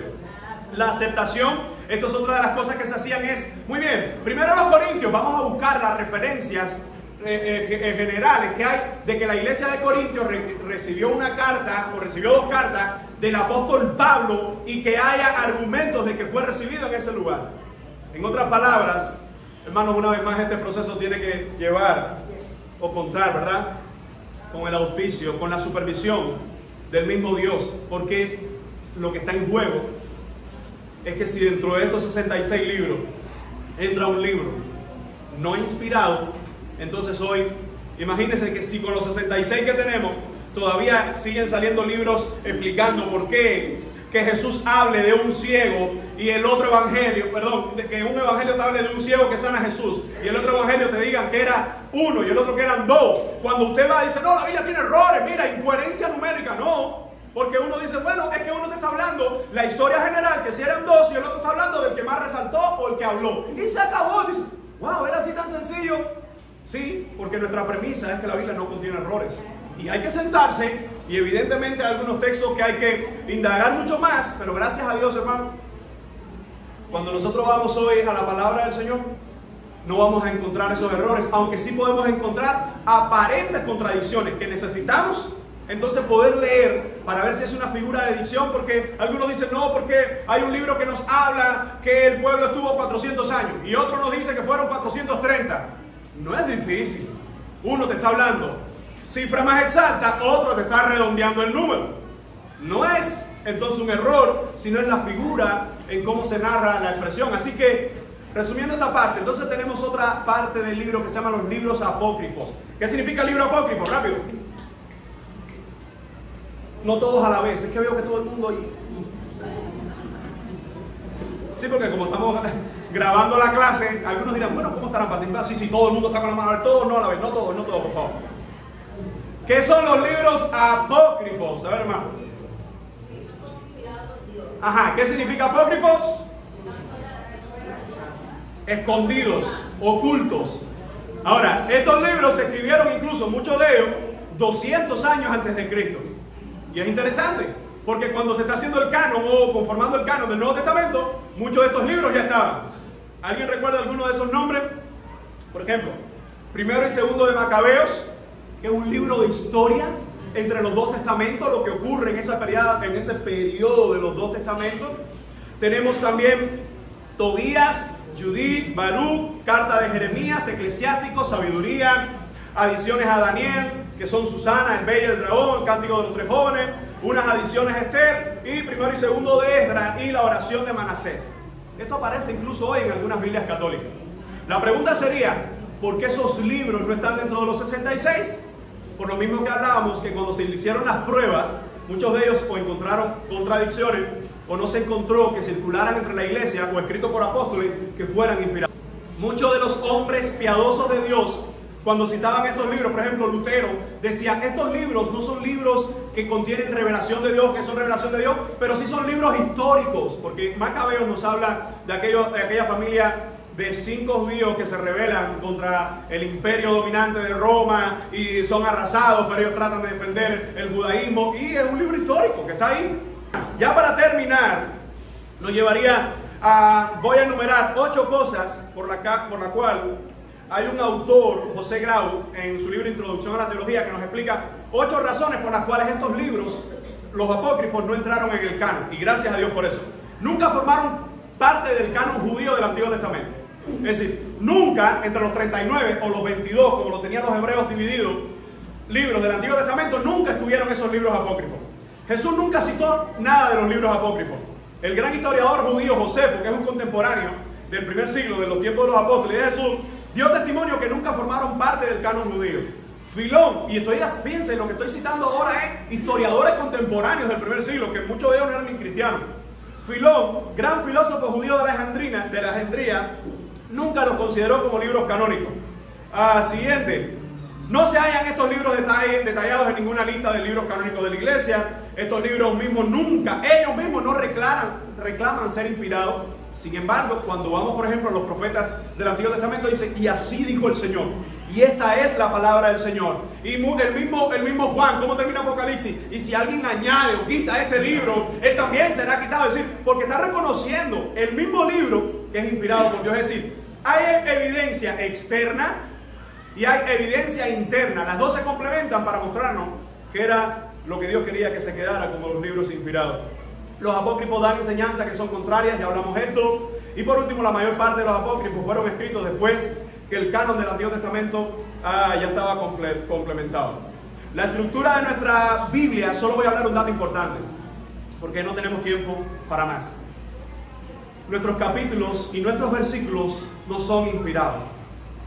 La aceptación, esto es otra de las cosas que se hacían, es, muy bien, primero los Corintios, vamos a buscar las referencias generales que hay de que la iglesia de Corintios recibió una carta o recibió dos cartas del apóstol Pablo, y que haya argumentos de que fue recibido en ese lugar. En otras palabras, hermanos, una vez más este proceso tiene que llevar o contar, ¿verdad?, con el auspicio, con la supervisión del mismo Dios, porque lo que está en juego es que si dentro de esos 66 libros entra un libro no inspirado, entonces hoy, imagínense que si con los 66 que tenemos todavía siguen saliendo libros explicando por qué que Jesús hable de un ciego y el otro evangelio, perdón, que un evangelio te hable de un ciego que sana a Jesús y el otro evangelio te digan que era uno y el otro que eran dos. Cuando usted va y dice, no, la Biblia tiene errores, mira, incoherencia numérica, no. Porque uno dice, bueno, es que uno te está hablando la historia general, que si eran dos, y el otro está hablando del que más resaltó o el que habló. Y se acabó. Y dice, wow, ¿era así tan sencillo? Sí, porque nuestra premisa es que la Biblia no contiene errores. Y hay que sentarse, y evidentemente hay algunos textos que hay que indagar mucho más, pero gracias a Dios, hermano, cuando nosotros vamos hoy a la palabra del Señor, no vamos a encontrar esos errores, aunque sí podemos encontrar aparentes contradicciones que necesitamos entonces poder leer para ver si es una figura de dicción, porque algunos dicen no, porque hay un libro que nos habla que el pueblo estuvo 400 años y otro nos dice que fueron 430. No es difícil. Uno te está hablando cifra más exacta, otro te está redondeando el número. No es entonces un error, sino en la figura, en cómo se narra la expresión. Así que, resumiendo esta parte, entonces tenemos otra parte del libro que se llama los libros apócrifos. ¿Qué significa libro apócrifo? Rápido. No todos a la vez, es que veo que todo el mundo ahí. Sí, porque como estamos grabando la clase, algunos dirán, bueno, ¿cómo estarán participando? Sí, todo el mundo está con la mano a ver, todos no a la vez, no todos, por favor. ¿Qué son los libros apócrifos? A ver, hermano. Ajá, ¿qué significa apócrifos? Escondidos, ocultos. Ahora, estos libros se escribieron incluso, muchos de ellos, 200 años antes de Cristo. Y es interesante, porque cuando se está haciendo el canon o conformando el canon del Nuevo Testamento, muchos de estos libros ya estaban. ¿Alguien recuerda alguno de esos nombres? Por ejemplo, Primero y segundo de Macabeos, que es un libro de historia entre los dos testamentos, lo que ocurre en ese periodo de los dos testamentos. Tenemos también Tobías, Judith, Baruch, Carta de Jeremías, Eclesiásticos, Sabiduría, adiciones a Daniel, que son Susana, el Bello, el Dragón, el Cántico de los Tres Jóvenes, unas adiciones a Esther, y primero y segundo de Esdras y la oración de Manasés. Esto aparece incluso hoy en algunas Biblias católicas. La pregunta sería, ¿por qué esos libros no están dentro de los 66? Por lo mismo que hablábamos, que cuando se hicieron las pruebas, muchos de ellos o encontraron contradicciones, o no se encontró que circularan entre la iglesia o escritos por apóstoles que fueran inspirados. Muchos de los hombres piadosos de Dios, cuando citaban estos libros, por ejemplo Lutero, decía, estos libros no son libros que contienen revelación de Dios, que son revelación de Dios, pero sí son libros históricos, porque Macabeos nos habla de aquella familia de 5 judíos que se rebelan contra el imperio dominante de Roma y son arrasados, pero ellos tratan de defender el judaísmo, y es un libro histórico que está ahí. Ya para terminar, nos llevaría a, voy a enumerar 8 cosas por la cual hay un autor, José Grau, en su libro Introducción a la Teología, que nos explica 8 razones por las cuales estos libros, los apócrifos, no entraron en el canon, y gracias a Dios por eso. Nunca formaron parte del canon judío del Antiguo Testamento. Es decir, nunca entre los 39 o los 22, como lo tenían los hebreos divididos, libros del Antiguo Testamento, nunca estuvieron esos libros apócrifos. Jesús nunca citó nada de los libros apócrifos. El gran historiador judío Josefo, que es un contemporáneo del primer siglo, de los tiempos de los apóstoles de Jesús, dio testimonio que nunca formaron parte del canon judío. Filón, y fíjense, lo que estoy citando ahora es historiadores contemporáneos del primer siglo, que muchos de ellos no eran ni cristianos. Filón, gran filósofo judío de Alejandría, nunca los consideró como libros canónicos. Siguiente. No se hallan estos libros detallados en ninguna lista de libros canónicos de la iglesia. Estos libros mismos ellos mismos no reclaman ser inspirados. Sin embargo, cuando vamos, por ejemplo, a los profetas del Antiguo Testamento, dice, y así dijo el Señor. Y esta es la palabra del Señor. Y el mismo Juan, ¿cómo termina Apocalipsis? Y si alguien añade o quita este libro, él también será quitado. Es decir, porque está reconociendo el mismo libro que es inspirado por Dios. Es decir, hay evidencia externa y hay evidencia interna. Las dos se complementan para mostrarnos que era lo que Dios quería que se quedara como los libros inspirados. Los apócrifos dan enseñanzas que son contrarias, ya hablamos esto. Y por último, la mayor parte de los apócrifos fueron escritos después que el canon del Antiguo Testamento ya estaba complementado. La estructura de nuestra Biblia, solo voy a hablar un dato importante, porque no tenemos tiempo para más. Nuestros capítulos y nuestros versículos no son inspirados.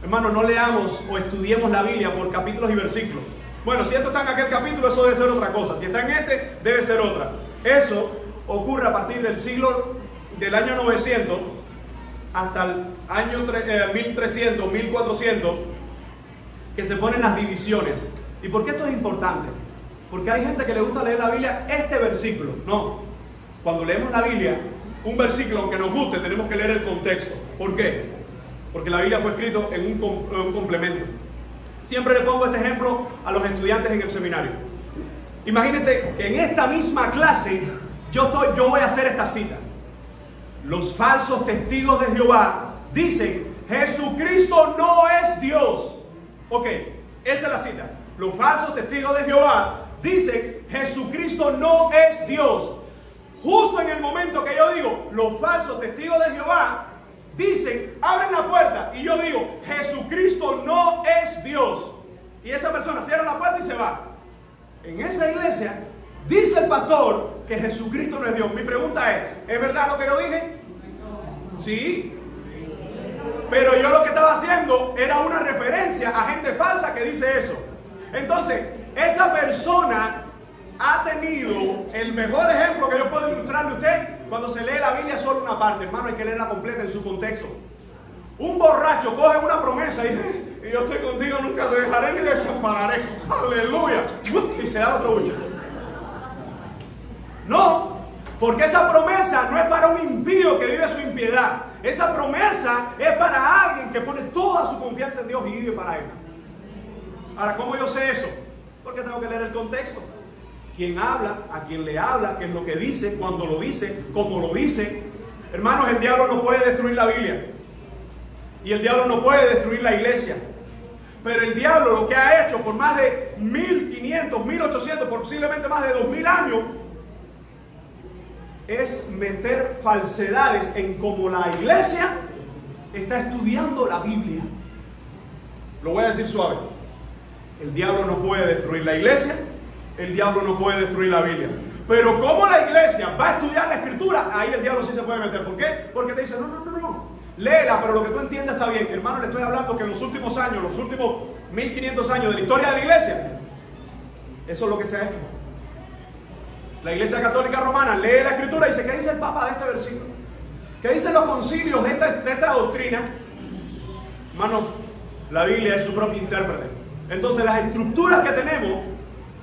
Hermanos, no leamos o estudiemos la Biblia por capítulos y versículos. Bueno, si esto está en aquel capítulo, eso debe ser otra cosa. Si está en este, debe ser otra. Eso ocurre a partir del año 900 hasta el año 1300, 1400, que se ponen las divisiones. ¿Y por qué esto es importante? Porque hay gente que le gusta leer la Biblia este versículo. No. Cuando leemos la Biblia, un versículo, aunque nos guste, tenemos que leer el contexto. ¿Por qué? Porque la Biblia fue escrito en un complemento. Siempre le pongo este ejemplo a los estudiantes en el seminario. Imagínense que en esta misma clase yo voy a hacer esta cita. Los falsos testigos de Jehová dicen, Jesucristo no es Dios. Ok, esa es la cita. Los falsos testigos de Jehová dicen, Jesucristo no es Dios. Justo en el momento que yo digo, los falsos testigos de Jehová dicen, abren la puerta, y yo digo, Jesucristo no es Dios. Y esa persona cierra la puerta y se va. En esa iglesia dice el pastor que Jesucristo no es Dios. Mi pregunta ¿es verdad lo que yo dije? Sí. Pero yo lo que estaba haciendo era una referencia a gente falsa que dice eso. Entonces, esa persona ha tenido el mejor ejemplo que yo puedo ilustrarle a usted. Cuando se lee la Biblia solo una parte, hermano, hay que leerla completa en su contexto. Un borracho coge una promesa y dice, y yo estoy contigo, nunca te dejaré ni desampararé. Aleluya. Y se da otro buche. No, porque esa promesa no es para un impío que vive su impiedad. Esa promesa es para alguien que pone toda su confianza en Dios y vive para Él. Ahora, ¿cómo yo sé eso? Porque tengo que leer el contexto. Quién habla, a quién le habla, qué es lo que dice, cuándo lo dice, cómo lo dice. Hermanos, el diablo no puede destruir la Biblia. Y el diablo no puede destruir la iglesia. Pero el diablo lo que ha hecho por más de 1500, 1800, posiblemente más de 2000 años, es meter falsedades en cómo la iglesia está estudiando la Biblia. Lo voy a decir suave. El diablo no puede destruir la iglesia, el diablo no puede destruir la Biblia. Pero como la iglesia va a estudiar la escritura, ahí el diablo sí se puede meter. ¿Por qué? Porque te dice, no, léela, pero lo que tú entiendas está bien. Hermano, le estoy hablando que en los últimos años, los últimos 1500 años de la historia de la iglesia, eso es lo que se ha hecho. La Iglesia Católica Romana lee la escritura y dice, ¿qué dice el Papa de este versículo? ¿Qué dicen los concilios de esta doctrina? Hermano, la Biblia es su propio intérprete. Entonces las estructuras que tenemos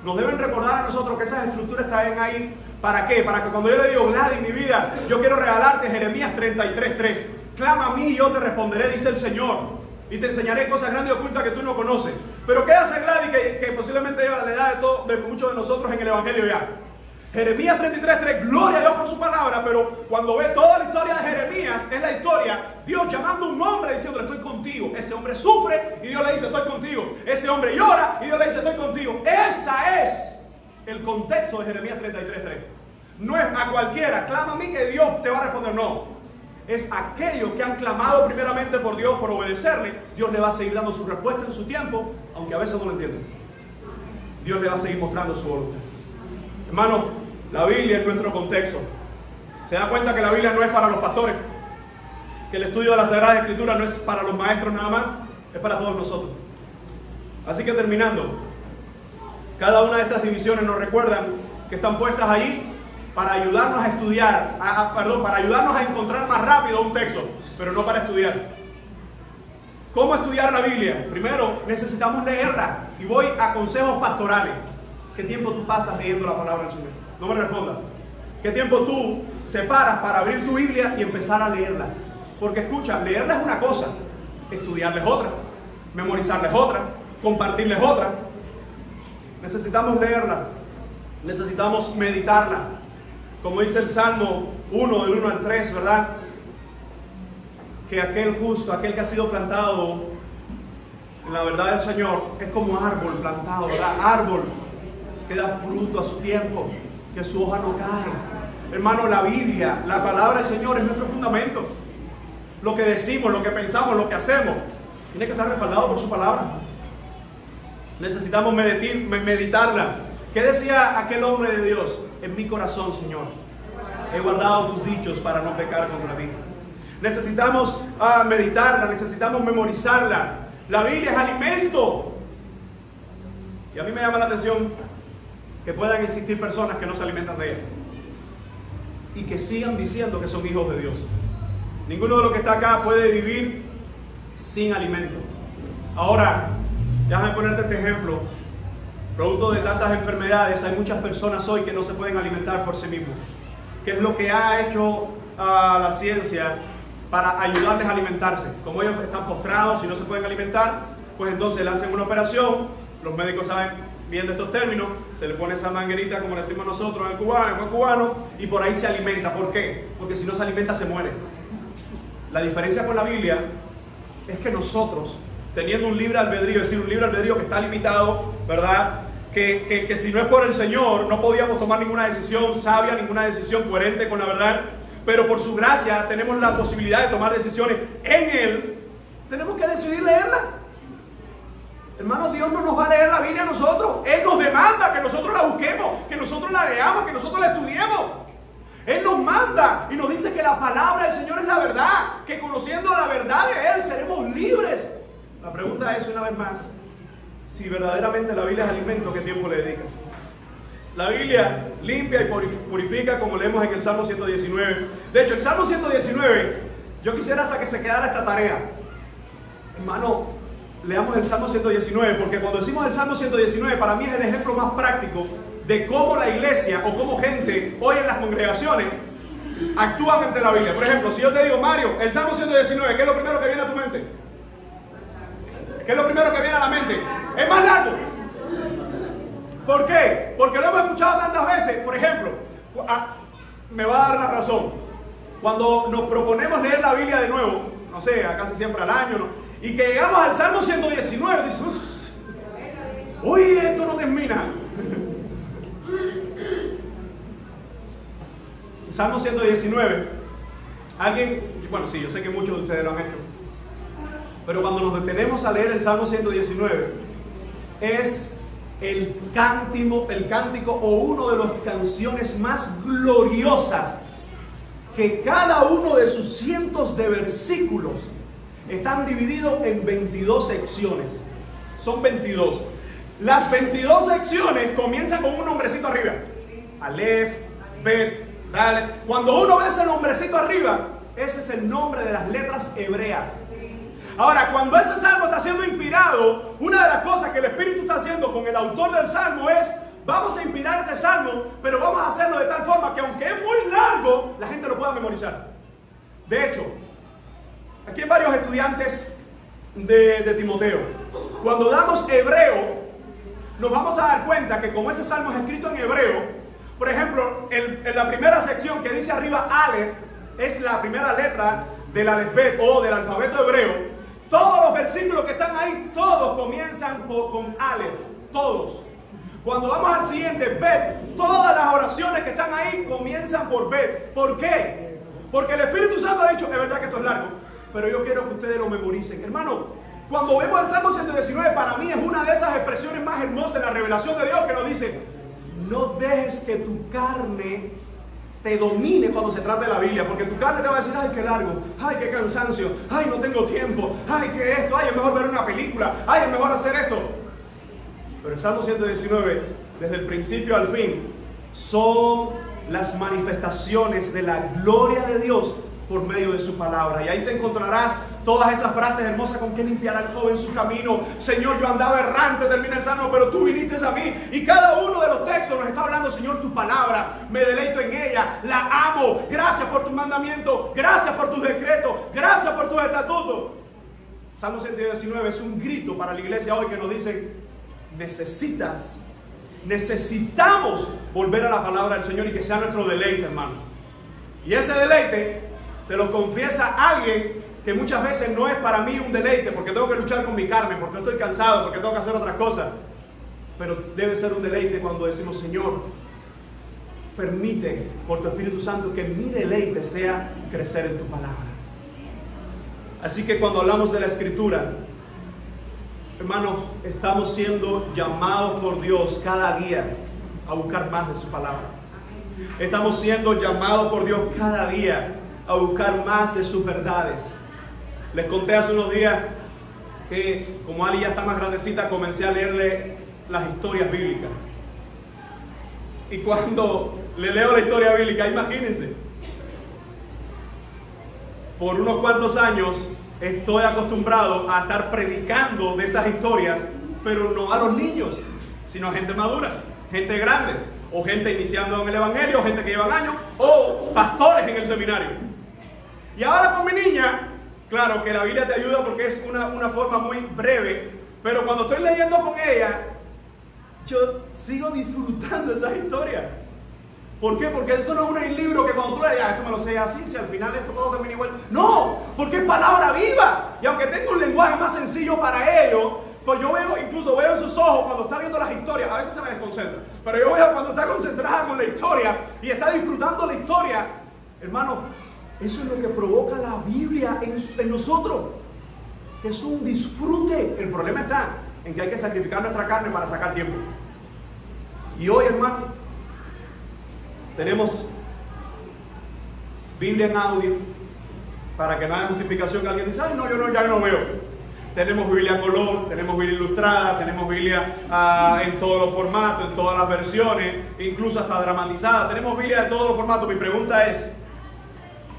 nos deben recordar a nosotros que esas estructuras están ahí. ¿Para qué? Para que cuando yo le digo, Gladys, mi vida, yo quiero regalarte Jeremías 33:3. Clama a mí y yo te responderé, dice el Señor. Y te enseñaré cosas grandes y ocultas que tú no conoces. Pero ¿qué hace Gladys que posiblemente lleva la edad de muchos de nosotros en el Evangelio ya? Jeremías 33:3, gloria a Dios por su palabra, pero cuando ve toda la historia de Jeremías, es la historia, Dios llamando a un hombre diciendo, estoy contigo. Ese hombre sufre y Dios le dice, estoy contigo. Ese hombre llora y Dios le dice, estoy contigo. Ese es el contexto de Jeremías 33:3. No es a cualquiera, clama a mí que Dios te va a responder, no. Es aquellos que han clamado primeramente por Dios, por obedecerle. Dios le va a seguir dando su respuesta en su tiempo, aunque a veces no lo entienden. Dios le va a seguir mostrando su voluntad. Hermano, la Biblia es nuestro contexto. ¿Se da cuenta que la Biblia no es para los pastores? Que el estudio de la Sagrada Escritura no es para los maestros nada más, es para todos nosotros. Así que terminando, cada una de estas divisiones nos recuerdan que están puestas ahí para ayudarnos a estudiar, para ayudarnos a encontrar más rápido un texto, pero no para estudiar. ¿Cómo estudiar la Biblia? Primero, necesitamos leerla. Y voy a consejos pastorales. ¿Qué tiempo tú pasas leyendo la palabra del Señor? No me respondas. ¿Qué tiempo tú separas para abrir tu Biblia y empezar a leerla? Porque escucha, leerla es una cosa, estudiarla es otra, memorizarla es otra, compartirla es otra. Necesitamos leerla, necesitamos meditarla. Como dice el Salmo 1, del 1 al 3, ¿verdad? Que aquel justo, aquel que ha sido plantado en la verdad del Señor, es como árbol plantado, ¿verdad? Árbol que da fruto a su tiempo, que su hoja no cae. Hermano, la Biblia, la palabra del Señor es nuestro fundamento. Lo que decimos, lo que pensamos, lo que hacemos, tiene que estar respaldado por su palabra. Necesitamos meditarla. ¿Qué decía aquel hombre de Dios? En mi corazón, Señor, he guardado tus dichos para no pecar contra ti. Necesitamos meditarla, necesitamos memorizarla. La Biblia es alimento. Y a mí me llama la atención que puedan existir personas que no se alimentan de ella y que sigan diciendo que son hijos de Dios. Ninguno de los que está acá puede vivir sin alimento. Ahora, déjame ponerte este ejemplo. Producto de tantas enfermedades, hay muchas personas hoy que no se pueden alimentar por sí mismos. ¿Qué es lo que ha hecho la ciencia para ayudarles a alimentarse? Como ellos están postrados y no se pueden alimentar, pues entonces le hacen una operación. Los médicos saben bien de estos términos. Se le pone esa manguerita, como le decimos nosotros en el cubano, y por ahí se alimenta. ¿Por qué? Porque si no se alimenta se muere. La diferencia con la Biblia es que nosotros, teniendo un libre albedrío, es decir, un libre albedrío que está limitado, ¿verdad? Que si no es por el Señor, no podíamos tomar ninguna decisión sabia, ninguna decisión coherente con la verdad, pero por su gracia tenemos la posibilidad de tomar decisiones en Él. Tenemos que decidir leerla. Hermanos, Dios no nos va a leer la Biblia a nosotros. Él nos demanda que nosotros la busquemos, que nosotros la leamos, que nosotros la estudiemos. Él nos manda y nos dice que la palabra del Señor es la verdad, que conociendo la verdad de Él seremos libres. La pregunta es, una vez más, si verdaderamente la Biblia es alimento, ¿qué tiempo le dedicas? La Biblia limpia y purifica, como leemos en el Salmo 119. De hecho, el Salmo 119, yo quisiera hasta que se quedara esta tarea. Hermano, leamos el Salmo 119, porque cuando decimos el Salmo 119, para mí es el ejemplo más práctico de cómo la iglesia o cómo gente hoy en las congregaciones actúan ante la Biblia. Por ejemplo, si yo te digo, Mario, el Salmo 119, ¿qué es lo primero que viene a tu mente? ¿Qué es lo primero que viene a la mente? Es más largo. ¿Por qué? Porque lo hemos escuchado tantas veces. Por ejemplo, me va a dar la razón. Cuando nos proponemos leer la Biblia de nuevo, no sé, casi siempre al año, ¿no? Y que llegamos al Salmo 119, dice, uy, esto no termina. Salmo 119. Alguien, bueno, sí, yo sé que muchos de ustedes lo han hecho. Pero cuando nos detenemos a leer el Salmo 119, es el cántico o uno de las canciones más gloriosas, que cada uno de sus cientos de versículos están divididos en 22 secciones. Son 22. Las 22 secciones comienzan con un nombrecito arriba. Aleph, Bet, Dalet. Cuando uno ve ese nombrecito arriba, ese es el nombre de las letras hebreas. Ahora, cuando ese salmo está siendo inspirado, una de las cosas que el Espíritu está haciendo con el autor del salmo es: vamos a inspirar este salmo, pero vamos a hacerlo de tal forma que aunque es muy largo, la gente lo pueda memorizar. De hecho, aquí hay varios estudiantes de Timoteo. Cuando damos hebreo, nos vamos a dar cuenta que como ese salmo es escrito en hebreo, por ejemplo, en la primera sección que dice arriba Aleph, es la primera letra del alefbet o del alfabeto hebreo. Todos los versículos que están ahí, todos comienzan con Aleph, todos. Cuando vamos al siguiente, Bet, todas las oraciones que están ahí comienzan por Bet. ¿Por qué? Porque el Espíritu Santo ha dicho, es verdad que esto es largo, pero yo quiero que ustedes lo memoricen. Hermano, cuando vemos el Salmo 119, para mí es una de esas expresiones más hermosas en la revelación de Dios, que nos dice: no dejes que tu carne te domine cuando se trata de la Biblia, porque tu carne te va a decir: ay, qué largo, ay, qué cansancio, ay, no tengo tiempo, ay, qué esto, ay, es mejor ver una película, ay, es mejor hacer esto. Pero el Salmo 119, desde el principio al fin, son las manifestaciones de la gloria de Dios por medio de su palabra. Y ahí te encontrarás todas esas frases hermosas: con que limpiará el joven su camino, Señor, yo andaba errante, termina el salmo, pero tú viniste a mí. Y cada uno de los textos nos está hablando: Señor, tu palabra, me deleito en ella, la amo, gracias por tu mandamiento, gracias por tus decretos, gracias por tus estatutos. Salmo 119 es un grito para la iglesia hoy que nos dice: necesitamos volver a la palabra del Señor y que sea nuestro deleite, hermano. Y ese deleite se lo confiesa alguien que muchas veces no es para mí un deleite, porque tengo que luchar con mi carne, porque estoy cansado, porque tengo que hacer otras cosas. Pero debe ser un deleite cuando decimos: Señor, permite por tu Espíritu Santo que mi deleite sea crecer en tu palabra. Así que cuando hablamos de la Escritura, hermanos, estamos siendo llamados por Dios cada día a buscar más de su palabra. Estamos siendo llamados por Dios cada día a buscar más de sus verdades. Les conté hace unos días que, como Ali ya está más grandecita, comencé a leerle las historias bíblicas. Y cuando le leo la historia bíblica, imagínense, por unos cuantos años estoy acostumbrado a estar predicando de esas historias, pero no a los niños, sino a gente madura, gente grande, o gente iniciando en el evangelio, o gente que llevan años, o pastores en el seminario. Y ahora con mi niña, claro que la Biblia te ayuda porque es una forma muy breve, pero cuando estoy leyendo con ella, yo sigo disfrutando esas historias. ¿Por qué? Porque eso no es un libro que cuando tú lees, esto me lo sé así, si al final esto todo termina igual. No, porque es palabra viva. Y aunque tengo un lenguaje más sencillo para ello, pues yo incluso veo en sus ojos cuando está viendo las historias. A veces se me desconcentra, pero yo veo cuando está concentrada con la historia y está disfrutando la historia. Hermano, eso es lo que provoca la Biblia en nosotros, que es un disfrute. El problema está en que hay que sacrificar nuestra carne para sacar tiempo. Y hoy, hermano, tenemos Biblia en audio, para que no haya justificación que alguien dice: ay, no, ya no veo. Tenemos Biblia a color, tenemos Biblia ilustrada, tenemos Biblia en todos los formatos, en todas las versiones, incluso hasta dramatizada. Tenemos Biblia de todos los formatos. Mi pregunta es: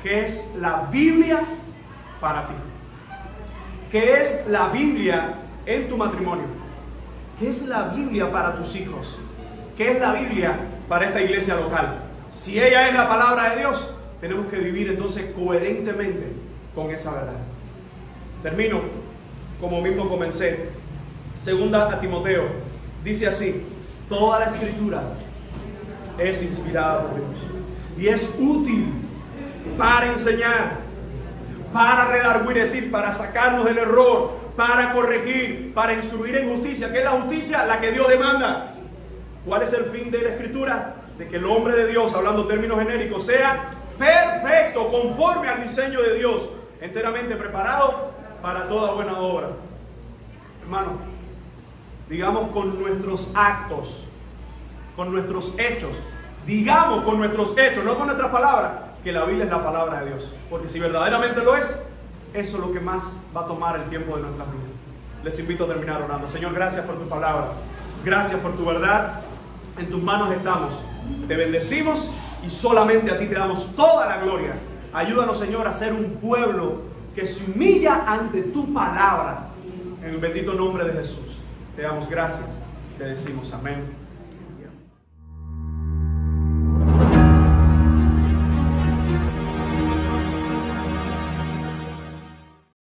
¿qué es la Biblia para ti? ¿Qué es la Biblia en tu matrimonio? ¿Qué es la Biblia para tus hijos? ¿Qué es la Biblia para esta iglesia local? Si ella es la palabra de Dios, tenemos que vivir entonces coherentemente con esa verdad. Termino como mismo comencé. Segunda a Timoteo dice así: toda la Escritura es inspirada por Dios y es útil para enseñar, para redarguir, es decir, para sacarnos del error, para corregir, para instruir en justicia. ¿Qué es la justicia? La que Dios demanda. ¿Cuál es el fin de la Escritura? De que el hombre de Dios, hablando en términos genéricos, sea perfecto, conforme al diseño de Dios, enteramente preparado para toda buena obra. Hermano, digamos con nuestros actos, con nuestros hechos, digamos con nuestros hechos, no con nuestras palabras, que la Biblia es la palabra de Dios. Porque si verdaderamente lo es, eso es lo que más va a tomar el tiempo de nuestras vidas. Les invito a terminar orando. Señor, gracias por tu palabra, gracias por tu verdad. En tus manos estamos, te bendecimos y solamente a ti te damos toda la gloria. Ayúdanos, Señor, a ser un pueblo que se humilla ante tu palabra. En el bendito nombre de Jesús te damos gracias, te decimos amén.